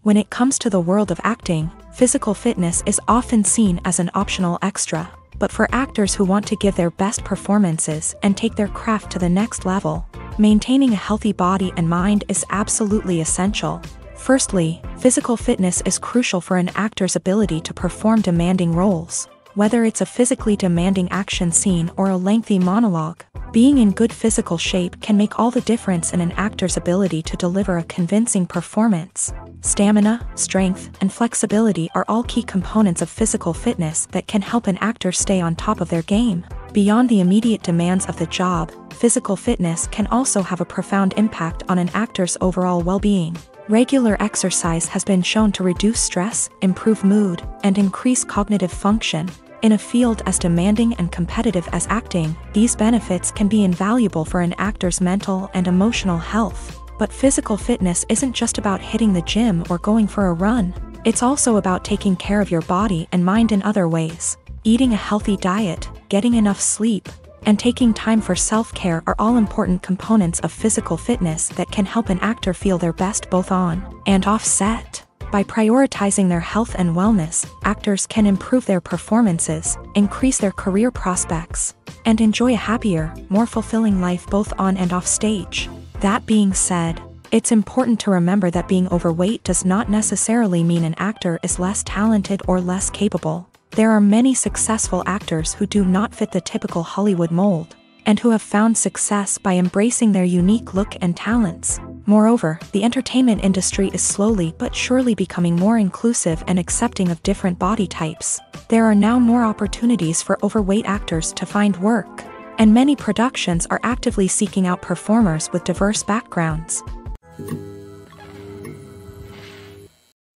S1: When it comes to the world of acting, physical fitness is often seen as an optional extra. But for actors who want to give their best performances and take their craft to the next level, maintaining a healthy body and mind is absolutely essential. Firstly, physical fitness is crucial for an actor's ability to perform demanding roles. Whether it's a physically demanding action scene or a lengthy monologue, being in good physical shape can make all the difference in an actor's ability to deliver a convincing performance. Stamina, strength, and flexibility are all key components of physical fitness that can help an actor stay on top of their game. Beyond the immediate demands of the job, physical fitness can also have a profound impact on an actor's overall well-being. Regular exercise has been shown to reduce stress, improve mood, and increase cognitive function. In a field as demanding and competitive as acting, these benefits can be invaluable for an actor's mental and emotional health. But physical fitness isn't just about hitting the gym or going for a run. It's also about taking care of your body and mind in other ways. Eating a healthy diet, getting enough sleep, and taking time for self-care are all important components of physical fitness that can help an actor feel their best both on and off set. By prioritizing their health and wellness, actors can improve their performances, increase their career prospects, and enjoy a happier, more fulfilling life both on and off stage. That being said, it's important to remember that being overweight does not necessarily mean an actor is less talented or less capable. There are many successful actors who do not fit the typical Hollywood mold, and who have found success by embracing their unique look and talents. Moreover, the entertainment industry is slowly but surely becoming more inclusive and accepting of different body types. There are now more opportunities for overweight actors to find work, and many productions are actively seeking out performers with diverse backgrounds.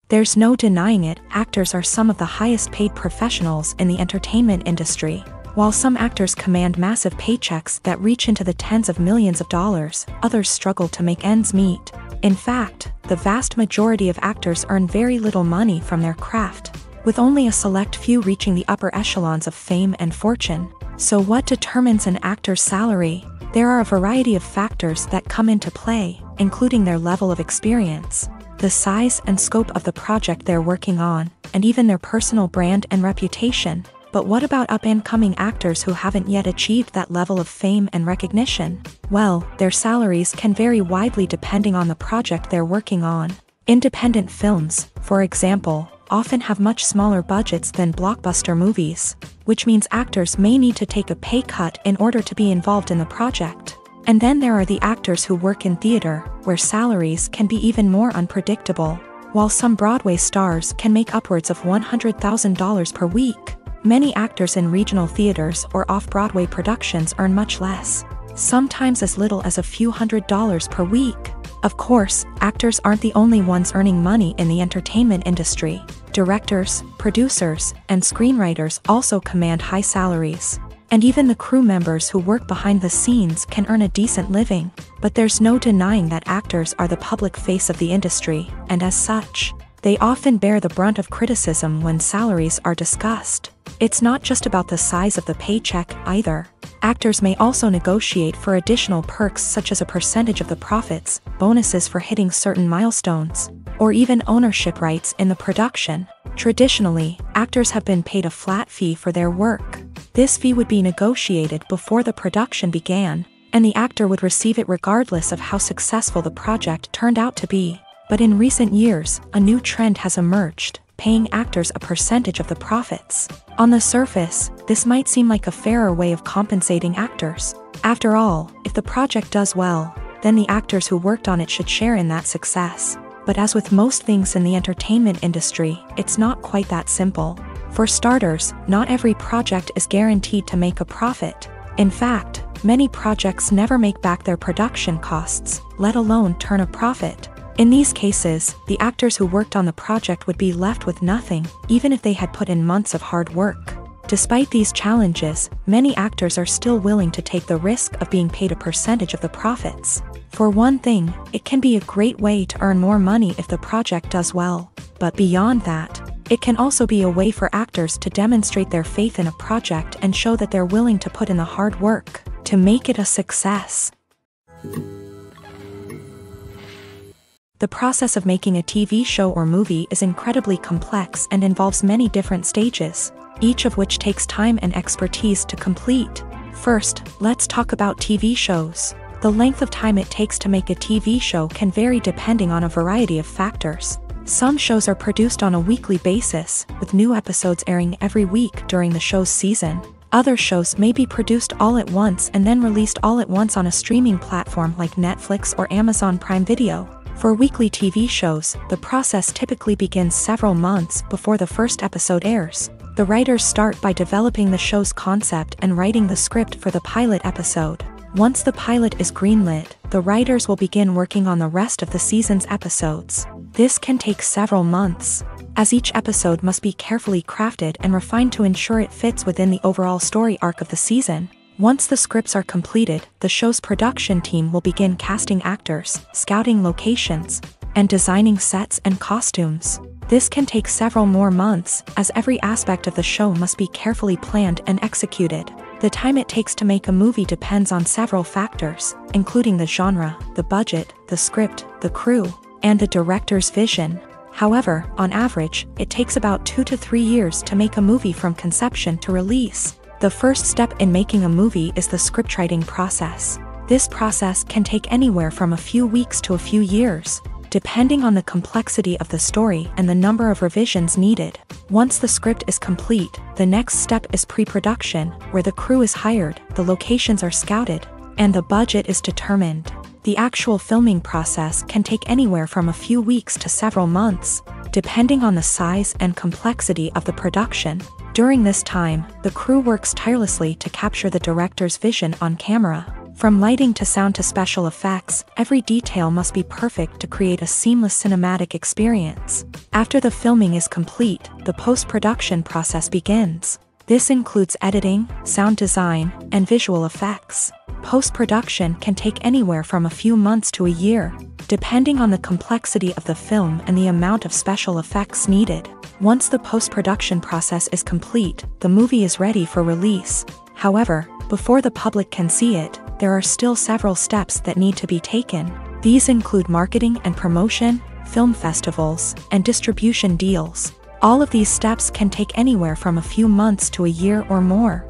S1: There's no denying it, actors are some of the highest paid professionals in the entertainment industry. While some actors command massive paychecks that reach into the tens of millions of dollars, others struggle to make ends meet. In fact, the vast majority of actors earn very little money from their craft, with only a select few reaching the upper echelons of fame and fortune. So what determines an actor's salary? There are a variety of factors that come into play, including their level of experience, the size and scope of the project they're working on, and even their personal brand and reputation. But what about up-and-coming actors who haven't yet achieved that level of fame and recognition? Well, their salaries can vary widely depending on the project they're working on. Independent films, for example, often have much smaller budgets than blockbuster movies, which means actors may need to take a pay cut in order to be involved in the project. And then there are the actors who work in theater, where salaries can be even more unpredictable. While some Broadway stars can make upwards of $100,000 per week, many actors in regional theaters or off-Broadway productions earn much less, sometimes as little as a few $100s per week. Of course, actors aren't the only ones earning money in the entertainment industry. Directors, producers, and screenwriters also command high salaries. And even the crew members who work behind the scenes can earn a decent living. But there's no denying that actors are the public face of the industry, and as such, they often bear the brunt of criticism when salaries are discussed. It's not just about the size of the paycheck, either. Actors may also negotiate for additional perks such as a percentage of the profits, bonuses for hitting certain milestones, or even ownership rights in the production. Traditionally, actors have been paid a flat fee for their work. This fee would be negotiated before the production began, and the actor would receive it regardless of how successful the project turned out to be. But in recent years, a new trend has emerged, paying actors a percentage of the profits. On the surface, this might seem like a fairer way of compensating actors. After all, if the project does well, then the actors who worked on it should share in that success. But as with most things in the entertainment industry, it's not quite that simple. For starters, not every project is guaranteed to make a profit. In fact, many projects never make back their production costs, let alone turn a profit. In these cases, the actors who worked on the project would be left with nothing, even if they had put in months of hard work. Despite these challenges, many actors are still willing to take the risk of being paid a percentage of the profits. For one thing, it can be a great way to earn more money if the project does well. But beyond that, it can also be a way for actors to demonstrate their faith in a project and show that they're willing to put in the hard work to make it a success. The process of making a TV show or movie is incredibly complex and involves many different stages, each of which takes time and expertise to complete. First, let's talk about TV shows. The length of time it takes to make a TV show can vary depending on a variety of factors. Some shows are produced on a weekly basis, with new episodes airing every week during the show's season. Other shows may be produced all at once and then released all at once on a streaming platform like Netflix or Amazon Prime Video. For weekly TV shows, the process typically begins several months before the first episode airs. The writers start by developing the show's concept and writing the script for the pilot episode. Once the pilot is greenlit, the writers will begin working on the rest of the season's episodes. This can take several months, as each episode must be carefully crafted and refined to ensure it fits within the overall story arc of the season. Once the scripts are completed, the show's production team will begin casting actors, scouting locations, and designing sets and costumes. This can take several more months, as every aspect of the show must be carefully planned and executed. The time it takes to make a movie depends on several factors, including the genre, the budget, the script, the crew, and the director's vision. However, on average, it takes about 2 to 3 years to make a movie from conception to release. The first step in making a movie is the scriptwriting process. This process can take anywhere from a few weeks to a few years, depending on the complexity of the story and the number of revisions needed. Once the script is complete, the next step is pre-production, where the crew is hired, the locations are scouted, and the budget is determined. The actual filming process can take anywhere from a few weeks to several months, depending on the size and complexity of the production. During this time, the crew works tirelessly to capture the director's vision on camera. From lighting to sound to special effects, every detail must be perfect to create a seamless cinematic experience. After the filming is complete, the post-production process begins. This includes editing, sound design, and visual effects. Post-production can take anywhere from a few months to a year, depending on the complexity of the film and the amount of special effects needed. Once the post-production process is complete, the movie is ready for release. However, before the public can see it, there are still several steps that need to be taken. These include marketing and promotion, film festivals, and distribution deals. All of these steps can take anywhere from a few months to a year or more.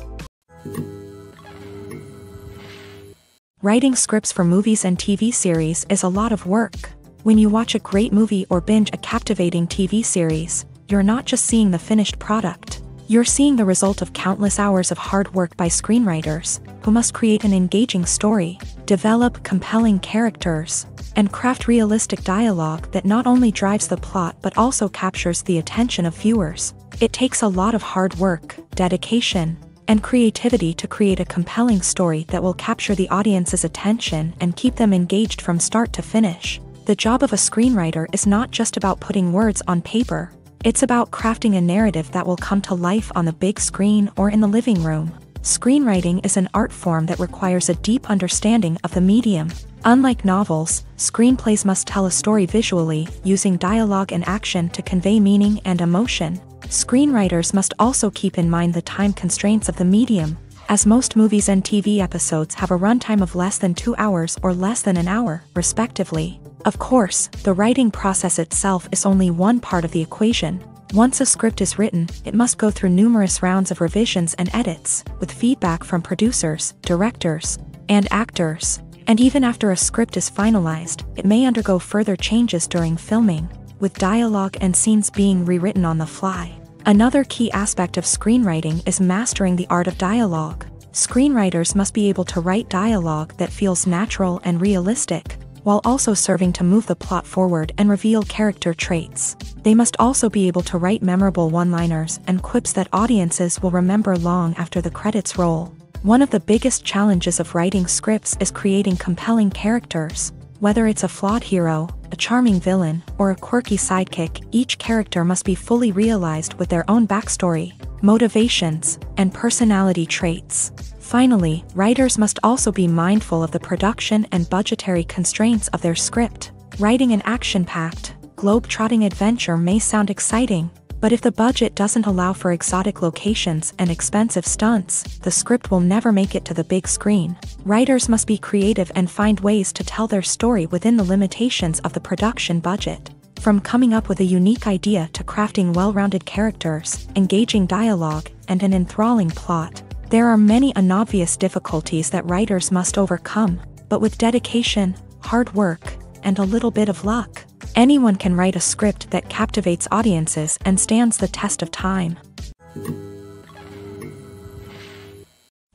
S1: Writing scripts for movies and TV series is a lot of work. When you watch a great movie or binge a captivating TV series, you're not just seeing the finished product. You're seeing the result of countless hours of hard work by screenwriters, who must create an engaging story, develop compelling characters, and craft realistic dialogue that not only drives the plot but also captures the attention of viewers. It takes a lot of hard work, dedication, and creativity to create a compelling story that will capture the audience's attention and keep them engaged from start to finish. The job of a screenwriter is not just about putting words on paper. It's about crafting a narrative that will come to life on the big screen or in the living room. Screenwriting is an art form that requires a deep understanding of the medium. Unlike novels, screenplays must tell a story visually, using dialogue and action to convey meaning and emotion. Screenwriters must also keep in mind the time constraints of the medium, as most movies and TV episodes have a runtime of less than 2 hours or less than an hour, respectively. Of course, the writing process itself is only one part of the equation. Once a script is written, it must go through numerous rounds of revisions and edits, with feedback from producers, directors, and actors. And even after a script is finalized, it may undergo further changes during filming, with dialogue and scenes being rewritten on the fly. Another key aspect of screenwriting is mastering the art of dialogue. Screenwriters must be able to write dialogue that feels natural and realistic, while also serving to move the plot forward and reveal character traits. They must also be able to write memorable one-liners and quips that audiences will remember long after the credits roll. One of the biggest challenges of writing scripts is creating compelling characters. Whether it's a flawed hero, a charming villain, or a quirky sidekick, each character must be fully realized with their own backstory, motivations, and personality traits. Finally, writers must also be mindful of the production and budgetary constraints of their script. Writing an action-packed, globe-trotting adventure may sound exciting, but if the budget doesn't allow for exotic locations and expensive stunts, the script will never make it to the big screen. Writers must be creative and find ways to tell their story within the limitations of the production budget. From coming up with a unique idea to crafting well-rounded characters, engaging dialogue, and an enthralling plot, there are many unobvious difficulties that writers must overcome, but with dedication, hard work, and a little bit of luck, anyone can write a script that captivates audiences and stands the test of time.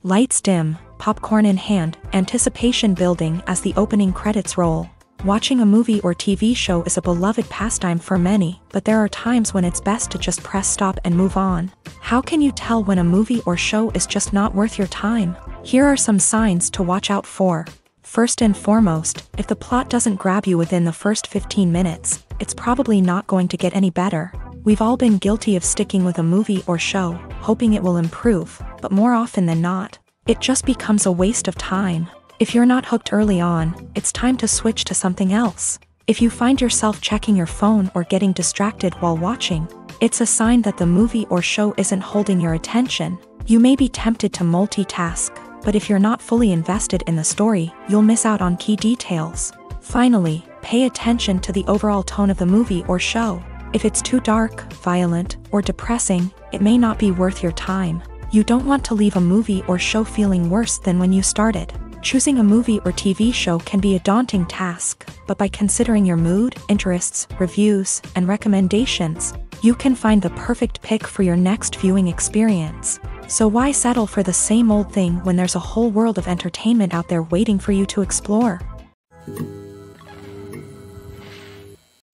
S1: Lights dim, popcorn in hand, anticipation building as the opening credits roll. Watching a movie or TV show is a beloved pastime for many, but there are times when it's best to just press stop and move on. How can you tell when a movie or show is just not worth your time? Here are some signs to watch out for. First and foremost, if the plot doesn't grab you within the first 15 minutes, it's probably not going to get any better. We've all been guilty of sticking with a movie or show, hoping it will improve, but more often than not, it just becomes a waste of time. If you're not hooked early on, it's time to switch to something else. If you find yourself checking your phone or getting distracted while watching, it's a sign that the movie or show isn't holding your attention. You may be tempted to multitask, but if you're not fully invested in the story, you'll miss out on key details. Finally, pay attention to the overall tone of the movie or show. If it's too dark, violent, or depressing, it may not be worth your time. You don't want to leave a movie or show feeling worse than when you started. Choosing a movie or TV show can be a daunting task, but by considering your mood, interests, reviews, and recommendations, you can find the perfect pick for your next viewing experience. So why settle for the same old thing when there's a whole world of entertainment out there waiting for you to explore?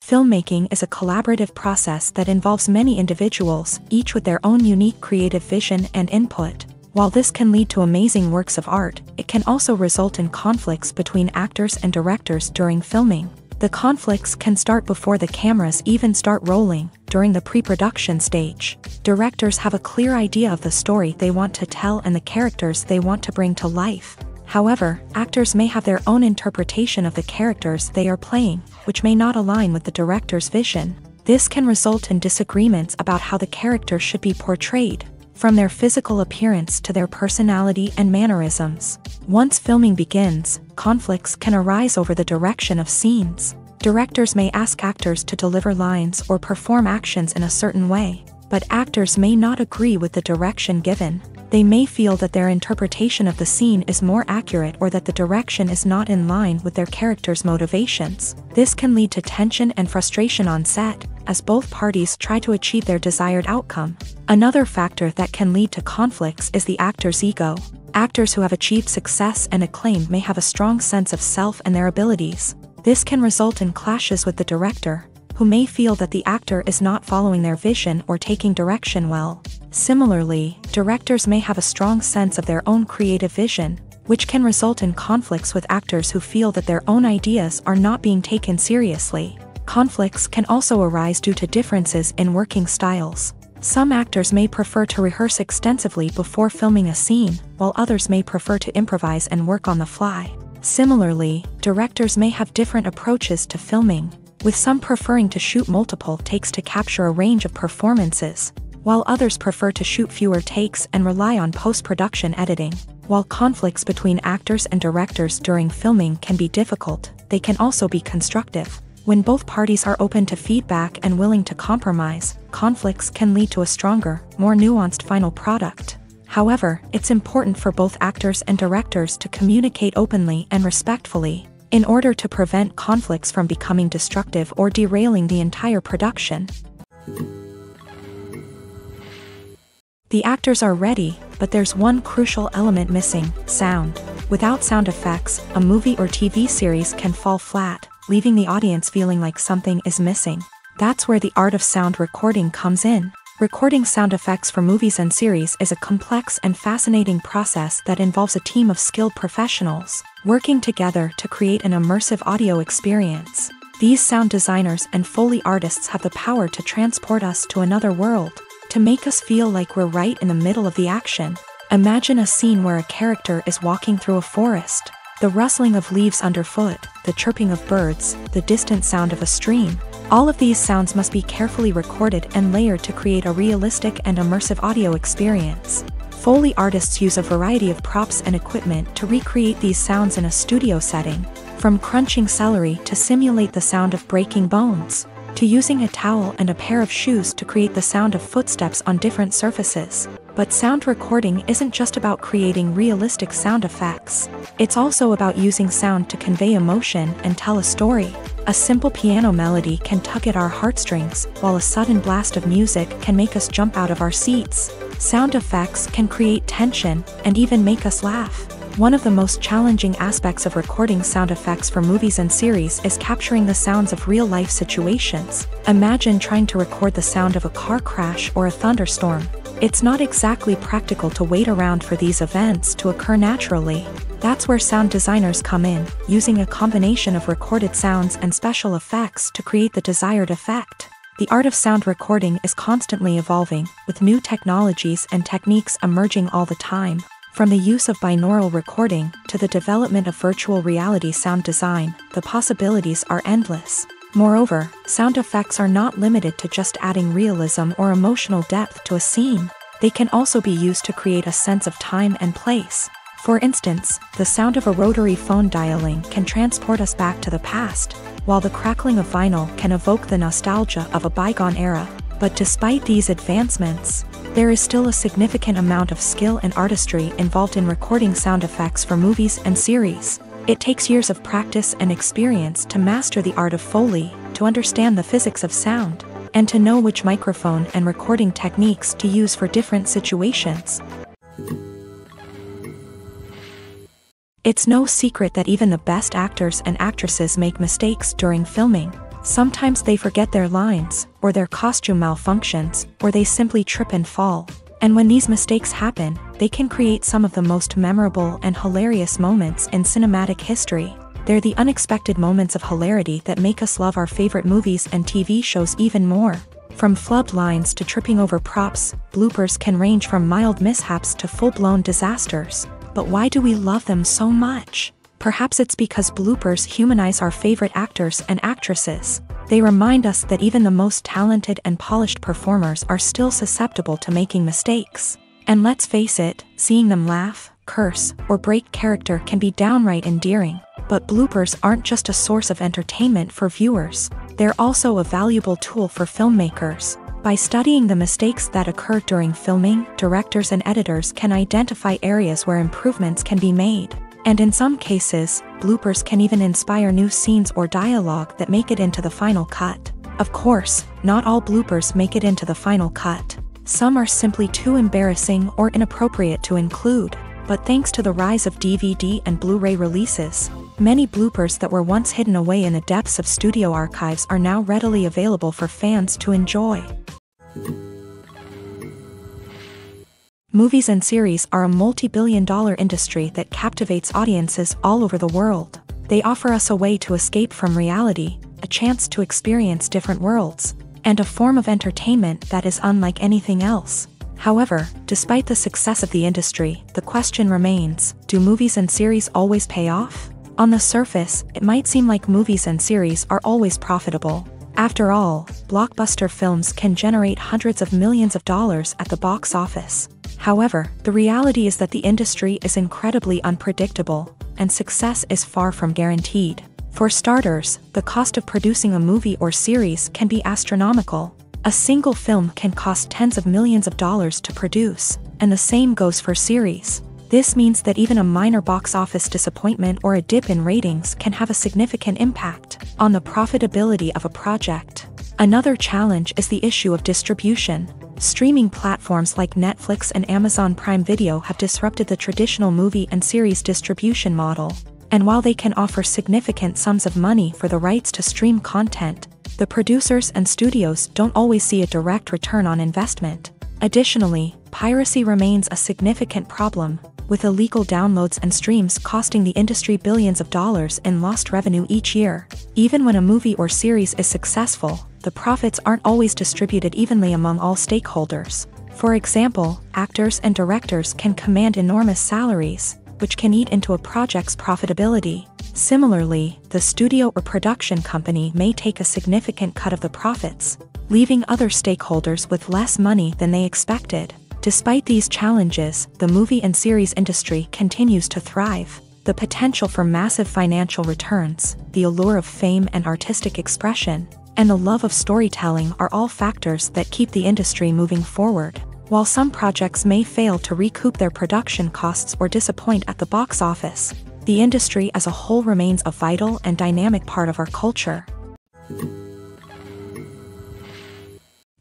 S1: Filmmaking is a collaborative process that involves many individuals, each with their own unique creative vision and input. While this can lead to amazing works of art, it can also result in conflicts between actors and directors during filming. The conflicts can start before the cameras even start rolling, during the pre-production stage. Directors have a clear idea of the story they want to tell and the characters they want to bring to life. However, actors may have their own interpretation of the characters they are playing, which may not align with the director's vision. This can result in disagreements about how the characters should be portrayed, from their physical appearance to their personality and mannerisms. Once filming begins, conflicts can arise over the direction of scenes. Directors may ask actors to deliver lines or perform actions in a certain way, but actors may not agree with the direction given. They may feel that their interpretation of the scene is more accurate or that the direction is not in line with their character's motivations. This can lead to tension and frustration on set, as both parties try to achieve their desired outcome. Another factor that can lead to conflicts is the actor's ego. Actors who have achieved success and acclaim may have a strong sense of self and their abilities. This can result in clashes with the director, who may feel that the actor is not following their vision or taking direction well. Similarly, directors may have a strong sense of their own creative vision, which can result in conflicts with actors who feel that their own ideas are not being taken seriously. Conflicts can also arise due to differences in working styles. Some actors may prefer to rehearse extensively before filming a scene, while others may prefer to improvise and work on the fly. Similarly, directors may have different approaches to filming, with some preferring to shoot multiple takes to capture a range of performances, while others prefer to shoot fewer takes and rely on post-production editing. While conflicts between actors and directors during filming can be difficult, they can also be constructive. When both parties are open to feedback and willing to compromise, conflicts can lead to a stronger, more nuanced final product. However, it's important for both actors and directors to communicate openly and respectfully, in order to prevent conflicts from becoming destructive or derailing the entire production. The actors are ready, but there's one crucial element missing: sound. Without sound effects, a movie or TV series can fall flat, leaving the audience feeling like something is missing. That's where the art of sound recording comes in. Recording sound effects for movies and series is a complex and fascinating process that involves a team of skilled professionals working together to create an immersive audio experience. These sound designers and Foley artists have the power to transport us to another world, to make us feel like we're right in the middle of the action. Imagine a scene where a character is walking through a forest. The rustling of leaves underfoot, the chirping of birds, the distant sound of a stream. All of these sounds must be carefully recorded and layered to create a realistic and immersive audio experience. Foley artists use a variety of props and equipment to recreate these sounds in a studio setting, from crunching celery to simulate the sound of breaking bones, to using a towel and a pair of shoes to create the sound of footsteps on different surfaces. But sound recording isn't just about creating realistic sound effects. It's also about using sound to convey emotion and tell a story. A simple piano melody can tug at our heartstrings, while a sudden blast of music can make us jump out of our seats. Sound effects can create tension and even make us laugh. One of the most challenging aspects of recording sound effects for movies and series is capturing the sounds of real-life situations. Imagine trying to record the sound of a car crash or a thunderstorm. It's not exactly practical to wait around for these events to occur naturally. That's where sound designers come in, using a combination of recorded sounds and special effects to create the desired effect. The art of sound recording is constantly evolving, with new technologies and techniques emerging all the time. From the use of binaural recording to the development of virtual reality sound design, the possibilities are endless. Moreover, sound effects are not limited to just adding realism or emotional depth to a scene. They can also be used to create a sense of time and place. For instance, the sound of a rotary phone dialing can transport us back to the past, while the crackling of vinyl can evoke the nostalgia of a bygone era. But despite these advancements, there is still a significant amount of skill and artistry involved in recording sound effects for movies and series. It takes years of practice and experience to master the art of Foley, to understand the physics of sound, and to know which microphone and recording techniques to use for different situations. It's no secret that even the best actors and actresses make mistakes during filming. Sometimes they forget their lines, or their costume malfunctions, or they simply trip and fall. And when these mistakes happen, they can create some of the most memorable and hilarious moments in cinematic history. They're the unexpected moments of hilarity that make us love our favorite movies and TV shows even more. From flubbed lines to tripping over props, bloopers can range from mild mishaps to full-blown disasters. But why do we love them so much? Perhaps it's because bloopers humanize our favorite actors and actresses. They remind us that even the most talented and polished performers are still susceptible to making mistakes. And let's face it, seeing them laugh, curse, or break character can be downright endearing. But bloopers aren't just a source of entertainment for viewers. They're also a valuable tool for filmmakers. By studying the mistakes that occur during filming, directors and editors can identify areas where improvements can be made. And in some cases, bloopers can even inspire new scenes or dialogue that make it into the final cut. Of course, not all bloopers make it into the final cut. Some are simply too embarrassing or inappropriate to include. But thanks to the rise of DVD and Blu-ray releases, many bloopers that were once hidden away in the depths of studio archives are now readily available for fans to enjoy. Movies and series are a multi-billion-dollar industry that captivates audiences all over the world. They offer us a way to escape from reality, a chance to experience different worlds, and a form of entertainment that is unlike anything else. However, despite the success of the industry, the question remains, do movies and series always pay off? On the surface, it might seem like movies and series are always profitable. After all, blockbuster films can generate hundreds of millions of dollars at the box office. However, the reality is that the industry is incredibly unpredictable, and success is far from guaranteed. For starters, the cost of producing a movie or series can be astronomical. A single film can cost tens of millions of dollars to produce, and the same goes for series. This means that even a minor box office disappointment or a dip in ratings can have a significant impact on the profitability of a project. Another challenge is the issue of distribution. Streaming platforms like Netflix and Amazon Prime Video have disrupted the traditional movie and series distribution model. And while they can offer significant sums of money for the rights to stream content, the producers and studios don't always see a direct return on investment. Additionally, piracy remains a significant problem, with illegal downloads and streams costing the industry billions of dollars in lost revenue each year. Even when a movie or series is successful, the profits aren't always distributed evenly among all stakeholders. For example, actors and directors can command enormous salaries, which can eat into a project's profitability. Similarly, the studio or production company may take a significant cut of the profits, leaving other stakeholders with less money than they expected. Despite these challenges, the movie and series industry continues to thrive. The potential for massive financial returns, the allure of fame and artistic expression, and the love of storytelling are all factors that keep the industry moving forward. While some projects may fail to recoup their production costs or disappoint at the box office, the industry as a whole remains a vital and dynamic part of our culture.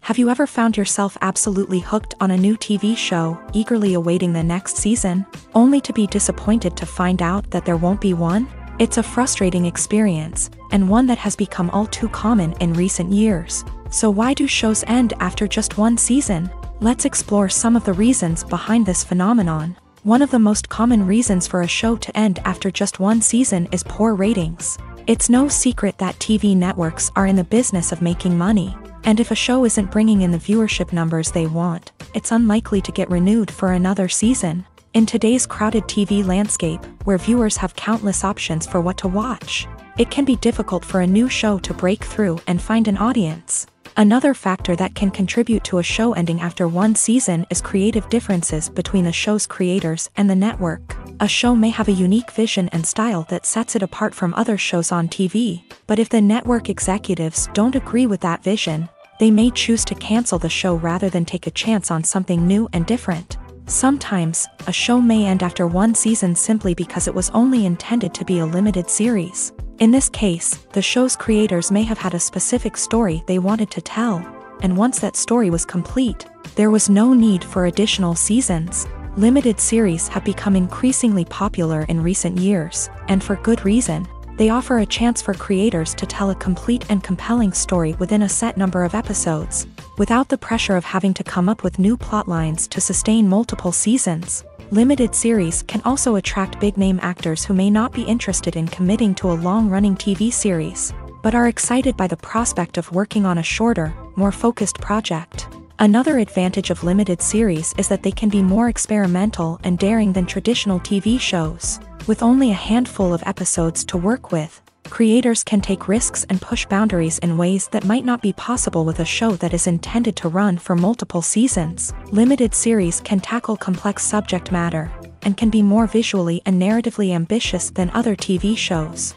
S1: Have you ever found yourself absolutely hooked on a new TV show, eagerly awaiting the next season, only to be disappointed to find out that there won't be one? It's a frustrating experience, and one that has become all too common in recent years. So why do shows end after just one season? Let's explore some of the reasons behind this phenomenon. One of the most common reasons for a show to end after just one season is poor ratings. It's no secret that TV networks are in the business of making money, and if a show isn't bringing in the viewership numbers they want, it's unlikely to get renewed for another season. In today's crowded TV landscape, where viewers have countless options for what to watch, it can be difficult for a new show to break through and find an audience. Another factor that can contribute to a show ending after one season is creative differences between the show's creators and the network. A show may have a unique vision and style that sets it apart from other shows on TV, but if the network executives don't agree with that vision, they may choose to cancel the show rather than take a chance on something new and different. Sometimes, a show may end after one season simply because it was only intended to be a limited series. In this case, the show's creators may have had a specific story they wanted to tell, and once that story was complete, there was no need for additional seasons. Limited series have become increasingly popular in recent years, and for good reason. They offer a chance for creators to tell a complete and compelling story within a set number of episodes, without the pressure of having to come up with new plotlines to sustain multiple seasons. Limited series can also attract big-name actors who may not be interested in committing to a long-running TV series, but are excited by the prospect of working on a shorter, more focused project. Another advantage of limited series is that they can be more experimental and daring than traditional TV shows. With only a handful of episodes to work with, creators can take risks and push boundaries in ways that might not be possible with a show that is intended to run for multiple seasons. Limited series can tackle complex subject matter, and can be more visually and narratively ambitious than other TV shows.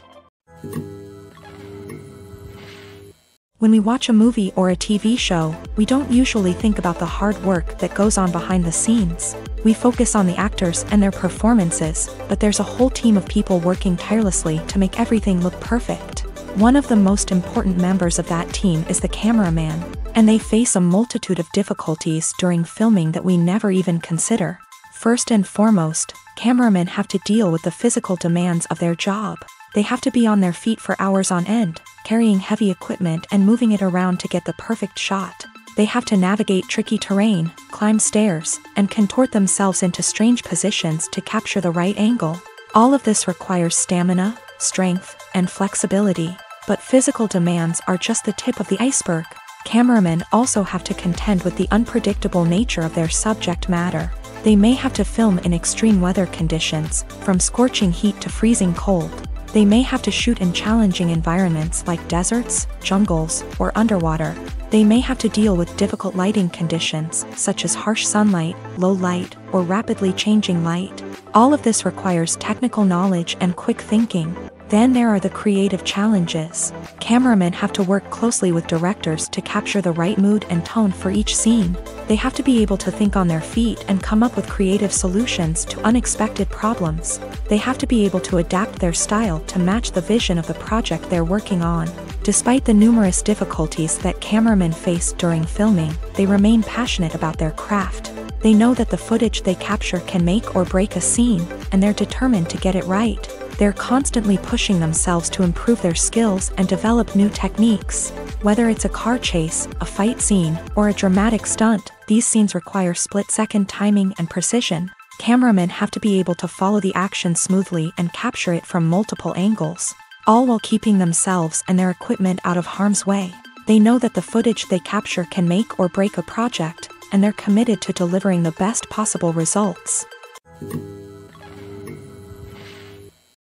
S1: When we watch a movie or a TV show, we don't usually think about the hard work that goes on behind the scenes. We focus on the actors and their performances, but there's a whole team of people working tirelessly to make everything look perfect. One of the most important members of that team is the cameraman, and they face a multitude of difficulties during filming that we never even consider. First and foremost, cameramen have to deal with the physical demands of their job. They have to be on their feet for hours on end, carrying heavy equipment and moving it around to get the perfect shot. They have to navigate tricky terrain, climb stairs, and contort themselves into strange positions to capture the right angle. All of this requires stamina, strength, and flexibility. But physical demands are just the tip of the iceberg. Cameramen also have to contend with the unpredictable nature of their subject matter. They may have to film in extreme weather conditions, from scorching heat to freezing cold. They may have to shoot in challenging environments like deserts, jungles, or underwater. They may have to deal with difficult lighting conditions, such as harsh sunlight, low light, or rapidly changing light. All of this requires technical knowledge and quick thinking. Then there are the creative challenges. Cameramen have to work closely with directors to capture the right mood and tone for each scene. They have to be able to think on their feet and come up with creative solutions to unexpected problems. They have to be able to adapt their style to match the vision of the project they're working on. Despite the numerous difficulties that cameramen face during filming, they remain passionate about their craft. They know that the footage they capture can make or break a scene, and they're determined to get it right. They're constantly pushing themselves to improve their skills and develop new techniques. Whether it's a car chase, a fight scene, or a dramatic stunt, these scenes require split-second timing and precision. Cameramen have to be able to follow the action smoothly and capture it from multiple angles, all while keeping themselves and their equipment out of harm's way. They know that the footage they capture can make or break a project, and they're committed to delivering the best possible results.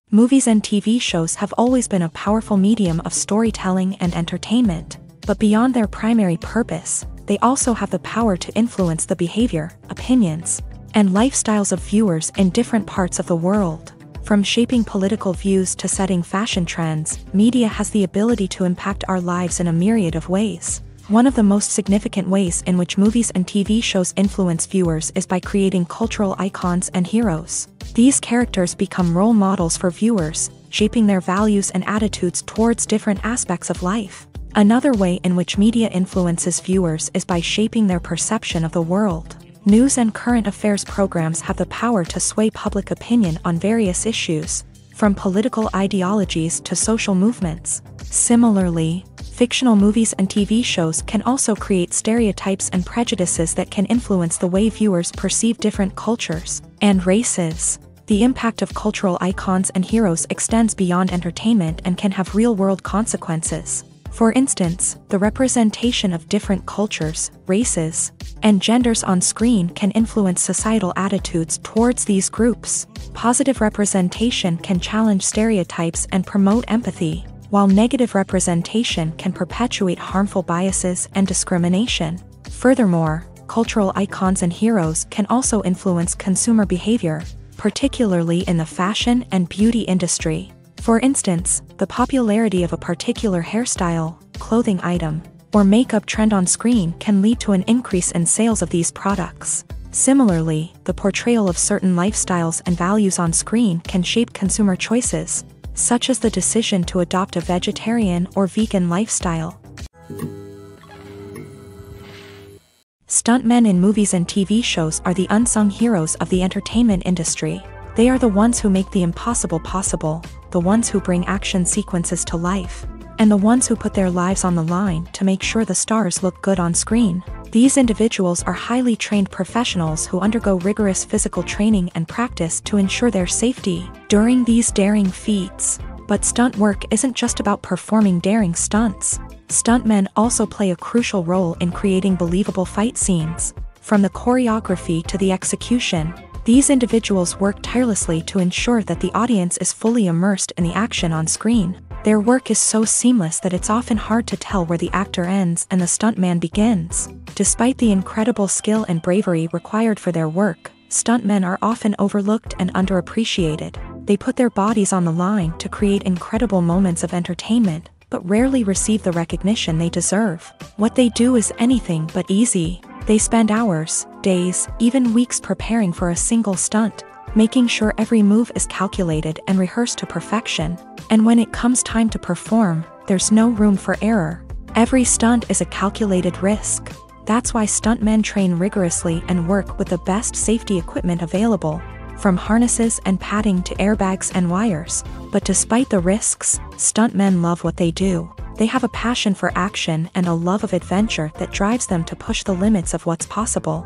S1: Movies and TV shows have always been a powerful medium of storytelling and entertainment, but beyond their primary purpose, they also have the power to influence the behavior, opinions, and lifestyles of viewers in different parts of the world. From shaping political views to setting fashion trends, media has the ability to impact our lives in a myriad of ways. One of the most significant ways in which movies and TV shows influence viewers is by creating cultural icons and heroes. These characters become role models for viewers, shaping their values and attitudes towards different aspects of life. Another way in which media influences viewers is by shaping their perception of the world. News and current affairs programs have the power to sway public opinion on various issues, from political ideologies to social movements. Similarly, fictional movies and TV shows can also create stereotypes and prejudices that can influence the way viewers perceive different cultures and races. The impact of cultural icons and heroes extends beyond entertainment and can have real-world consequences. For instance, the representation of different cultures, races, and genders on screen can influence societal attitudes towards these groups. Positive representation can challenge stereotypes and promote empathy, while negative representation can perpetuate harmful biases and discrimination. Furthermore, cultural icons and heroes can also influence consumer behavior, particularly in the fashion and beauty industry. For instance, the popularity of a particular hairstyle, clothing item, or makeup trend on screen can lead to an increase in sales of these products. Similarly, the portrayal of certain lifestyles and values on screen can shape consumer choices, such as the decision to adopt a vegetarian or vegan lifestyle. Stuntmen in movies and TV shows are the unsung heroes of the entertainment industry. They are the ones who make the impossible possible, the ones who bring action sequences to life, and the ones who put their lives on the line to make sure the stars look good on screen. These individuals are highly trained professionals who undergo rigorous physical training and practice to ensure their safety during these daring feats. But stunt work isn't just about performing daring stunts. Stuntmen also play a crucial role in creating believable fight scenes. From the choreography to the execution, these individuals work tirelessly to ensure that the audience is fully immersed in the action on screen. Their work is so seamless that it's often hard to tell where the actor ends and the stuntman begins. Despite the incredible skill and bravery required for their work, stuntmen are often overlooked and underappreciated. They put their bodies on the line to create incredible moments of entertainment, but rarely receive the recognition they deserve. What they do is anything but easy. They spend hours, days, even weeks preparing for a single stunt, making sure every move is calculated and rehearsed to perfection. And when it comes time to perform, there's no room for error. Every stunt is a calculated risk. That's why stuntmen train rigorously and work with the best safety equipment available, from harnesses and padding to airbags and wires. But despite the risks, stuntmen love what they do. They have a passion for action and a love of adventure that drives them to push the limits of what's possible.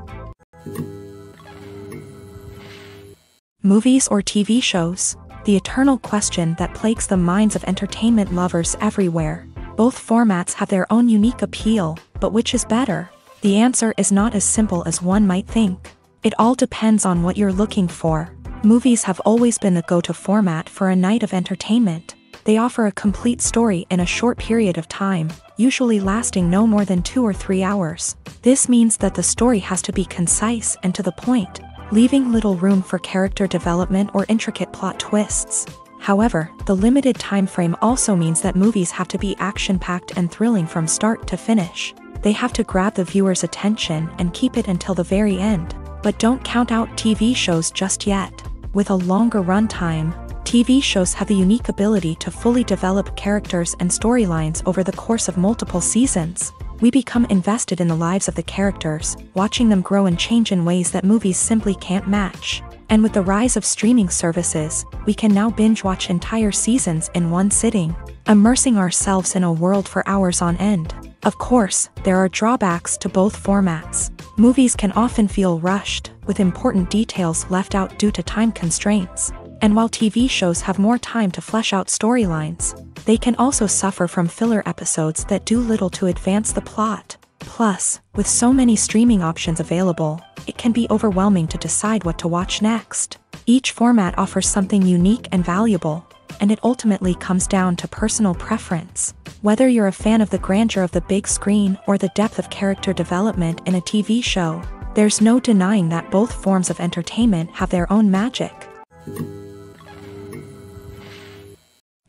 S1: Movies or TV shows? The eternal question that plagues the minds of entertainment lovers everywhere. Both formats have their own unique appeal, but which is better? The answer is not as simple as one might think. It all depends on what you're looking for. Movies have always been the go-to format for a night of entertainment. They offer a complete story in a short period of time, usually lasting no more than 2 or 3 hours. This means that the story has to be concise and to the point, leaving little room for character development or intricate plot twists. However, the limited time frame also means that movies have to be action-packed and thrilling from start to finish. They have to grab the viewer's attention and keep it until the very end. But don't count out TV shows just yet. With a longer runtime, TV shows have the unique ability to fully develop characters and storylines over the course of multiple seasons. We become invested in the lives of the characters, watching them grow and change in ways that movies simply can't match. And with the rise of streaming services, we can now binge-watch entire seasons in one sitting, immersing ourselves in a world for hours on end. Of course, there are drawbacks to both formats. Movies can often feel rushed, with important details left out due to time constraints. And while TV shows have more time to flesh out storylines, they can also suffer from filler episodes that do little to advance the plot. Plus, with so many streaming options available, it can be overwhelming to decide what to watch next. Each format offers something unique and valuable, and it ultimately comes down to personal preference. Whether you're a fan of the grandeur of the big screen or the depth of character development in a TV show, there's no denying that both forms of entertainment have their own magic.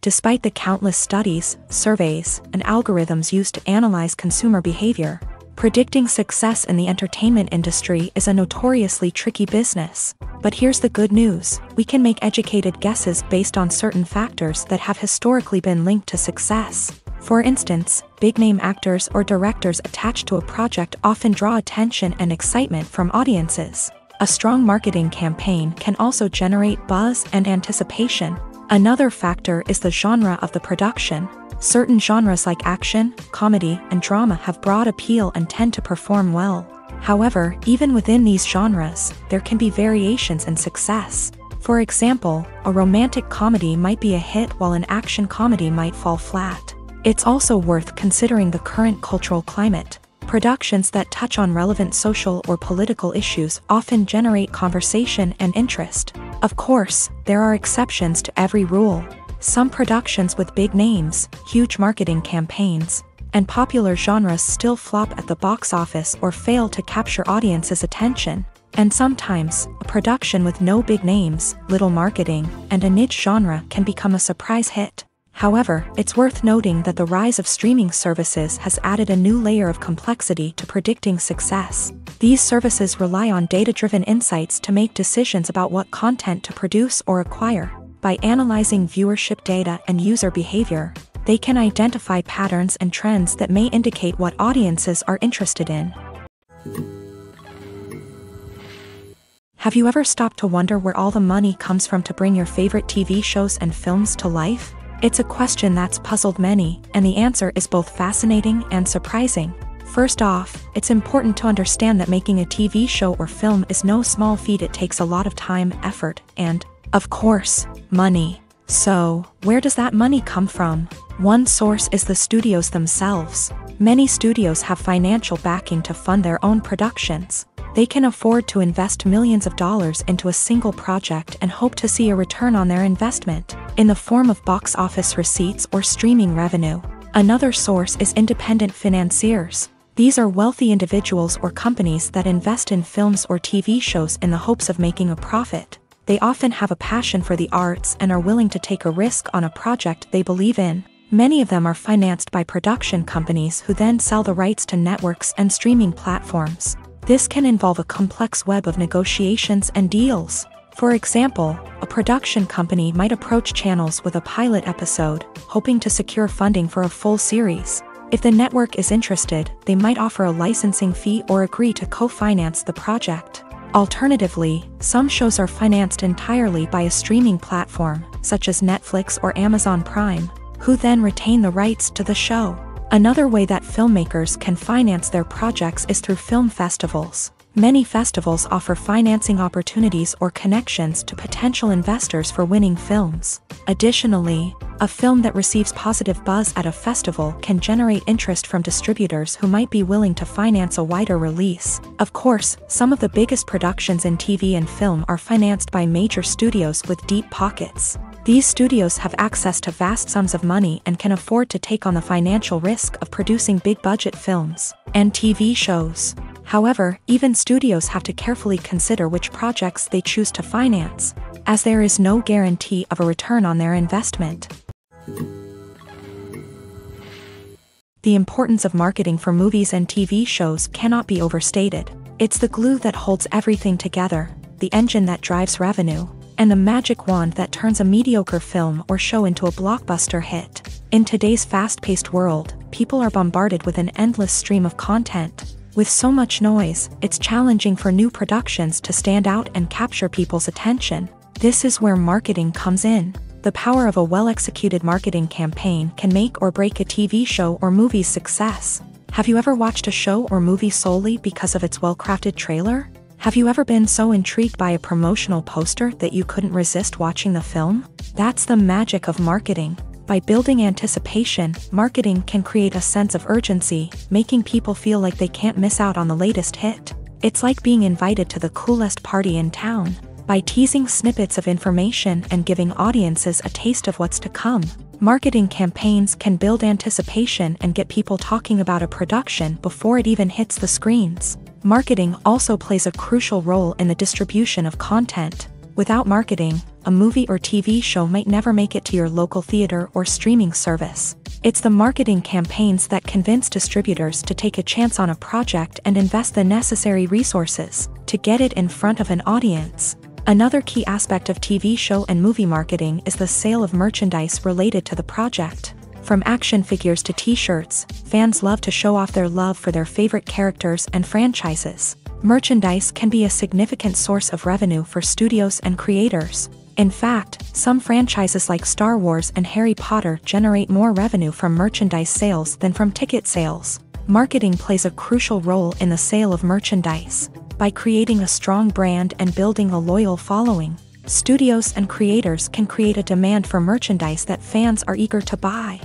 S1: Despite the countless studies, surveys, and algorithms used to analyze consumer behavior, predicting success in the entertainment industry is a notoriously tricky business. But here's the good news: we can make educated guesses based on certain factors that have historically been linked to success. For instance, big-name actors or directors attached to a project often draw attention and excitement from audiences. A strong marketing campaign can also generate buzz and anticipation. Another factor is the genre of the production. Certain genres like action, comedy, and drama have broad appeal and tend to perform well. However, even within these genres, there can be variations in success. For example, a romantic comedy might be a hit while an action comedy might fall flat. It's also worth considering the current cultural climate. Productions that touch on relevant social or political issues often generate conversation and interest. Of course, there are exceptions to every rule. Some productions with big names, huge marketing campaigns, and popular genres still flop at the box office or fail to capture audiences' attention. And sometimes, a production with no big names, little marketing, and a niche genre can become a surprise hit. However, it's worth noting that the rise of streaming services has added a new layer of complexity to predicting success. These services rely on data-driven insights to make decisions about what content to produce or acquire. By analyzing viewership data and user behavior, they can identify patterns and trends that may indicate what audiences are interested in. Have you ever stopped to wonder where all the money comes from to bring your favorite TV shows and films to life? It's a question that's puzzled many, and the answer is both fascinating and surprising. First off, it's important to understand that making a TV show or film is no small feat. It takes a lot of time, effort, and, of course, money. So, where does that money come from? One source is the studios themselves. Many studios have financial backing to fund their own productions. They can afford to invest millions of dollars into a single project and hope to see a return on their investment, in the form of box office receipts or streaming revenue. Another source is independent financiers. These are wealthy individuals or companies that invest in films or TV shows in the hopes of making a profit. They often have a passion for the arts and are willing to take a risk on a project they believe in. Many of them are financed by production companies who then sell the rights to networks and streaming platforms. This can involve a complex web of negotiations and deals. For example, a production company might approach channels with a pilot episode, hoping to secure funding for a full series. If the network is interested, they might offer a licensing fee or agree to co-finance the project. Alternatively, some shows are financed entirely by a streaming platform, such as Netflix or Amazon Prime, who then retain the rights to the show. Another way that filmmakers can finance their projects is through film festivals. Many festivals offer financing opportunities or connections to potential investors for winning films. Additionally, a film that receives positive buzz at a festival can generate interest from distributors who might be willing to finance a wider release. Of course, some of the biggest productions in TV and film are financed by major studios with deep pockets. These studios have access to vast sums of money and can afford to take on the financial risk of producing big-budget films and TV shows. However, even studios have to carefully consider which projects they choose to finance. as there is no guarantee of a return on their investment. The importance of marketing for movies and TV shows cannot be overstated. It's the glue that holds everything together, the engine that drives revenue, and the magic wand that turns a mediocre film or show into a blockbuster hit. In today's fast-paced world, people are bombarded with an endless stream of content. With so much noise, it's challenging for new productions to stand out and capture people's attention. This is where marketing comes in. The power of a well-executed marketing campaign can make or break a TV show or movie's success. Have you ever watched a show or movie solely because of its well-crafted trailer? Have you ever been so intrigued by a promotional poster that you couldn't resist watching the film? That's the magic of marketing. By building anticipation, marketing can create a sense of urgency, making people feel like they can't miss out on the latest hit. It's like being invited to the coolest party in town. By teasing snippets of information and giving audiences a taste of what's to come, marketing campaigns can build anticipation and get people talking about a production before it even hits the screens. Marketing also plays a crucial role in the distribution of content. Without marketing, a movie or TV show might never make it to your local theater or streaming service. It's the marketing campaigns that convince distributors to take a chance on a project and invest the necessary resources to get it in front of an audience. Another key aspect of TV show and movie marketing is the sale of merchandise related to the project. From action figures to t-shirts, fans love to show off their love for their favorite characters and franchises. Merchandise can be a significant source of revenue for studios and creators. In fact, some franchises like Star Wars and Harry Potter generate more revenue from merchandise sales than from ticket sales. Marketing plays a crucial role in the sale of merchandise. By creating a strong brand and building a loyal following, studios and creators can create a demand for merchandise that fans are eager to buy.